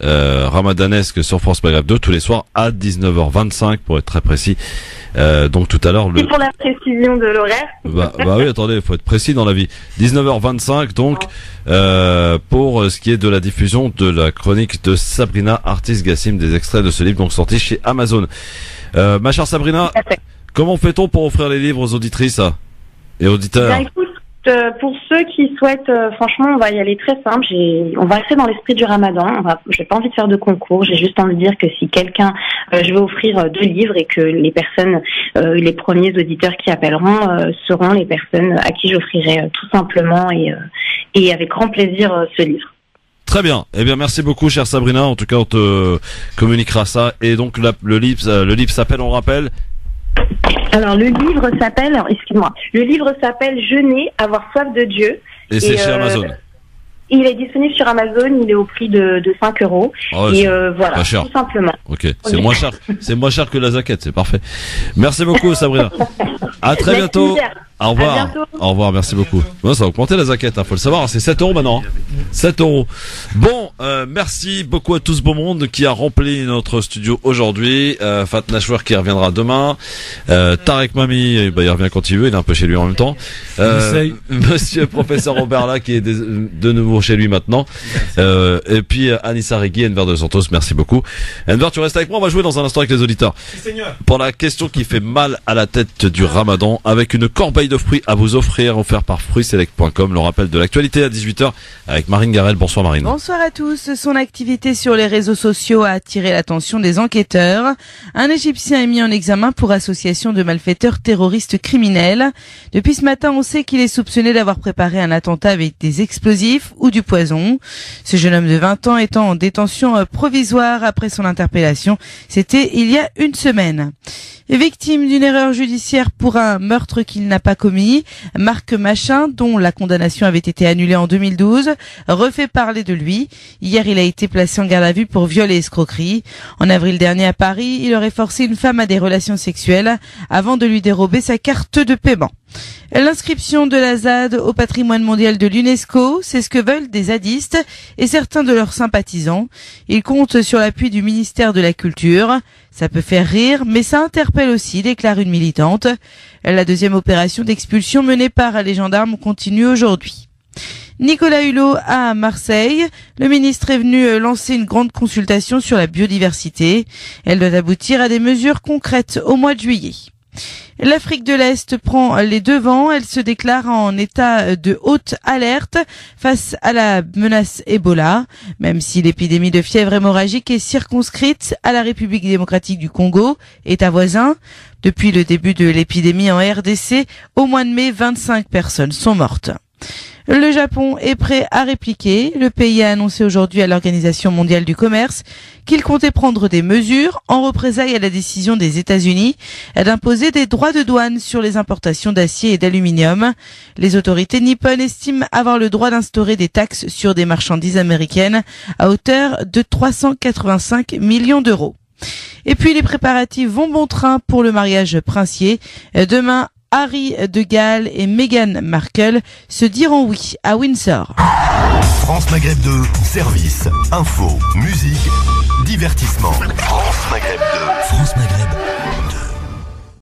ramadanesque sur France Maghreb 2 tous les soirs à 19h25 pour être très précis. Donc tout à l'heure Et pour la précision de l'horaire. bah oui, attendez, faut être précis dans la vie. 19h25 donc pour ce qui est de la diffusion de la chronique de Sabrina Artis-Gassim, des extraits de ce livre donc sorti chez Amazon. Ma chère Sabrina, comment fait-on pour offrir les livres aux auditrices et auditeurs? Bien, écoute, pour ceux qui souhaitent, franchement, on va y aller très simple. On va rester dans l'esprit du Ramadan. J'ai pas envie de faire de concours. J'ai juste envie de dire que si quelqu'un, je vais offrir 2 livres et que les personnes, les premiers auditeurs qui appelleront seront les personnes à qui j'offrirai tout simplement et avec grand plaisir ce livre. Très bien. Eh bien, merci beaucoup, chère Sabrina. En tout cas, on te communiquera ça. Et donc, le livre s'appelle, on rappelle. Alors, le livre s'appelle, Jeûner, avoir soif de Dieu. Et c'est chez Amazon. Il est disponible sur Amazon, il est au prix de 5 €. Oh, et voilà, pas cher. tout simplement. Ok, c'est moins cher. C'est moins cher que la zaquette, c'est parfait. Merci beaucoup, Sabrina. À très bientôt. Pierre. Au revoir. À bientôt. Au revoir, merci beaucoup. Bon, ça a augmenté la zaquette, faut le savoir, c'est 7 € maintenant. 7 €. Bon, merci beaucoup à tout ce beau monde qui a rempli notre studio aujourd'hui. Fatna Chouer qui reviendra demain. Tarek Mami, il revient quand il veut, il est un peu chez lui en même temps. Monsieur professeur Oberlin qui est de nouveau chez lui maintenant. Et puis Anissa Rigui, Enver de Santos, merci beaucoup. Enver, tu restes avec moi, on va jouer dans un instant avec les auditeurs. Pour la question qui fait mal à la tête du Ramadan, avec une corbeille de fruits à vous offrir, offert par fruitselect.com. Le rappel de l'actualité à 18h avec Marine Garel. Bonsoir Marine. Bonsoir à tous. Son activité sur les réseaux sociaux a attiré l'attention des enquêteurs. Un Égyptien est mis en examen pour association de malfaiteurs terroristes criminels. Depuis ce matin, on sait qu'il est soupçonné d'avoir préparé un attentat avec des explosifs ou du poison. Ce jeune homme de 20 ans étant en détention provisoire après son interpellation. C'était il y a une semaine. Victime d'une erreur judiciaire pour un meurtre qu'il n'a pas commis, Marc Machin, dont la condamnation avait été annulée en 2012, refait parler de lui. Hier, il a été placé en garde à vue pour viol et escroquerie. En avril dernier à Paris, il aurait forcé une femme à des relations sexuelles avant de lui dérober sa carte de paiement. L'inscription de la ZAD au patrimoine mondial de l'UNESCO, c'est ce que veulent des zadistes et certains de leurs sympathisants. Ils comptent sur l'appui du ministère de la Culture. Ça peut faire rire, mais ça interpelle aussi, déclare une militante. La deuxième opération d'expulsion menée par les gendarmes continue aujourd'hui. Nicolas Hulot à Marseille. Le ministre est venu lancer une grande consultation sur la biodiversité. Elle doit aboutir à des mesures concrètes au mois de juillet. L'Afrique de l'Est prend les devants. Elle se déclare en état de haute alerte face à la menace Ebola. Même si l'épidémie de fièvre hémorragique est circonscrite à la République démocratique du Congo, État voisin. Depuis le début de l'épidémie en RDC, au mois de mai, 25 personnes sont mortes. Le Japon est prêt à répliquer. Le pays a annoncé aujourd'hui à l'Organisation mondiale du commerce qu'il comptait prendre des mesures en représailles à la décision des États-Unis d'imposer des droits de douane sur les importations d'acier et d'aluminium. Les autorités nippones estiment avoir le droit d'instaurer des taxes sur des marchandises américaines à hauteur de 385 millions d'euros. Et puis les préparatifs vont bon train pour le mariage princier. Demain, Harry de Galles et Meghan Markle se diront oui à Windsor. France Maghreb 2, service, info, musique, divertissement. France Maghreb 2. France Maghreb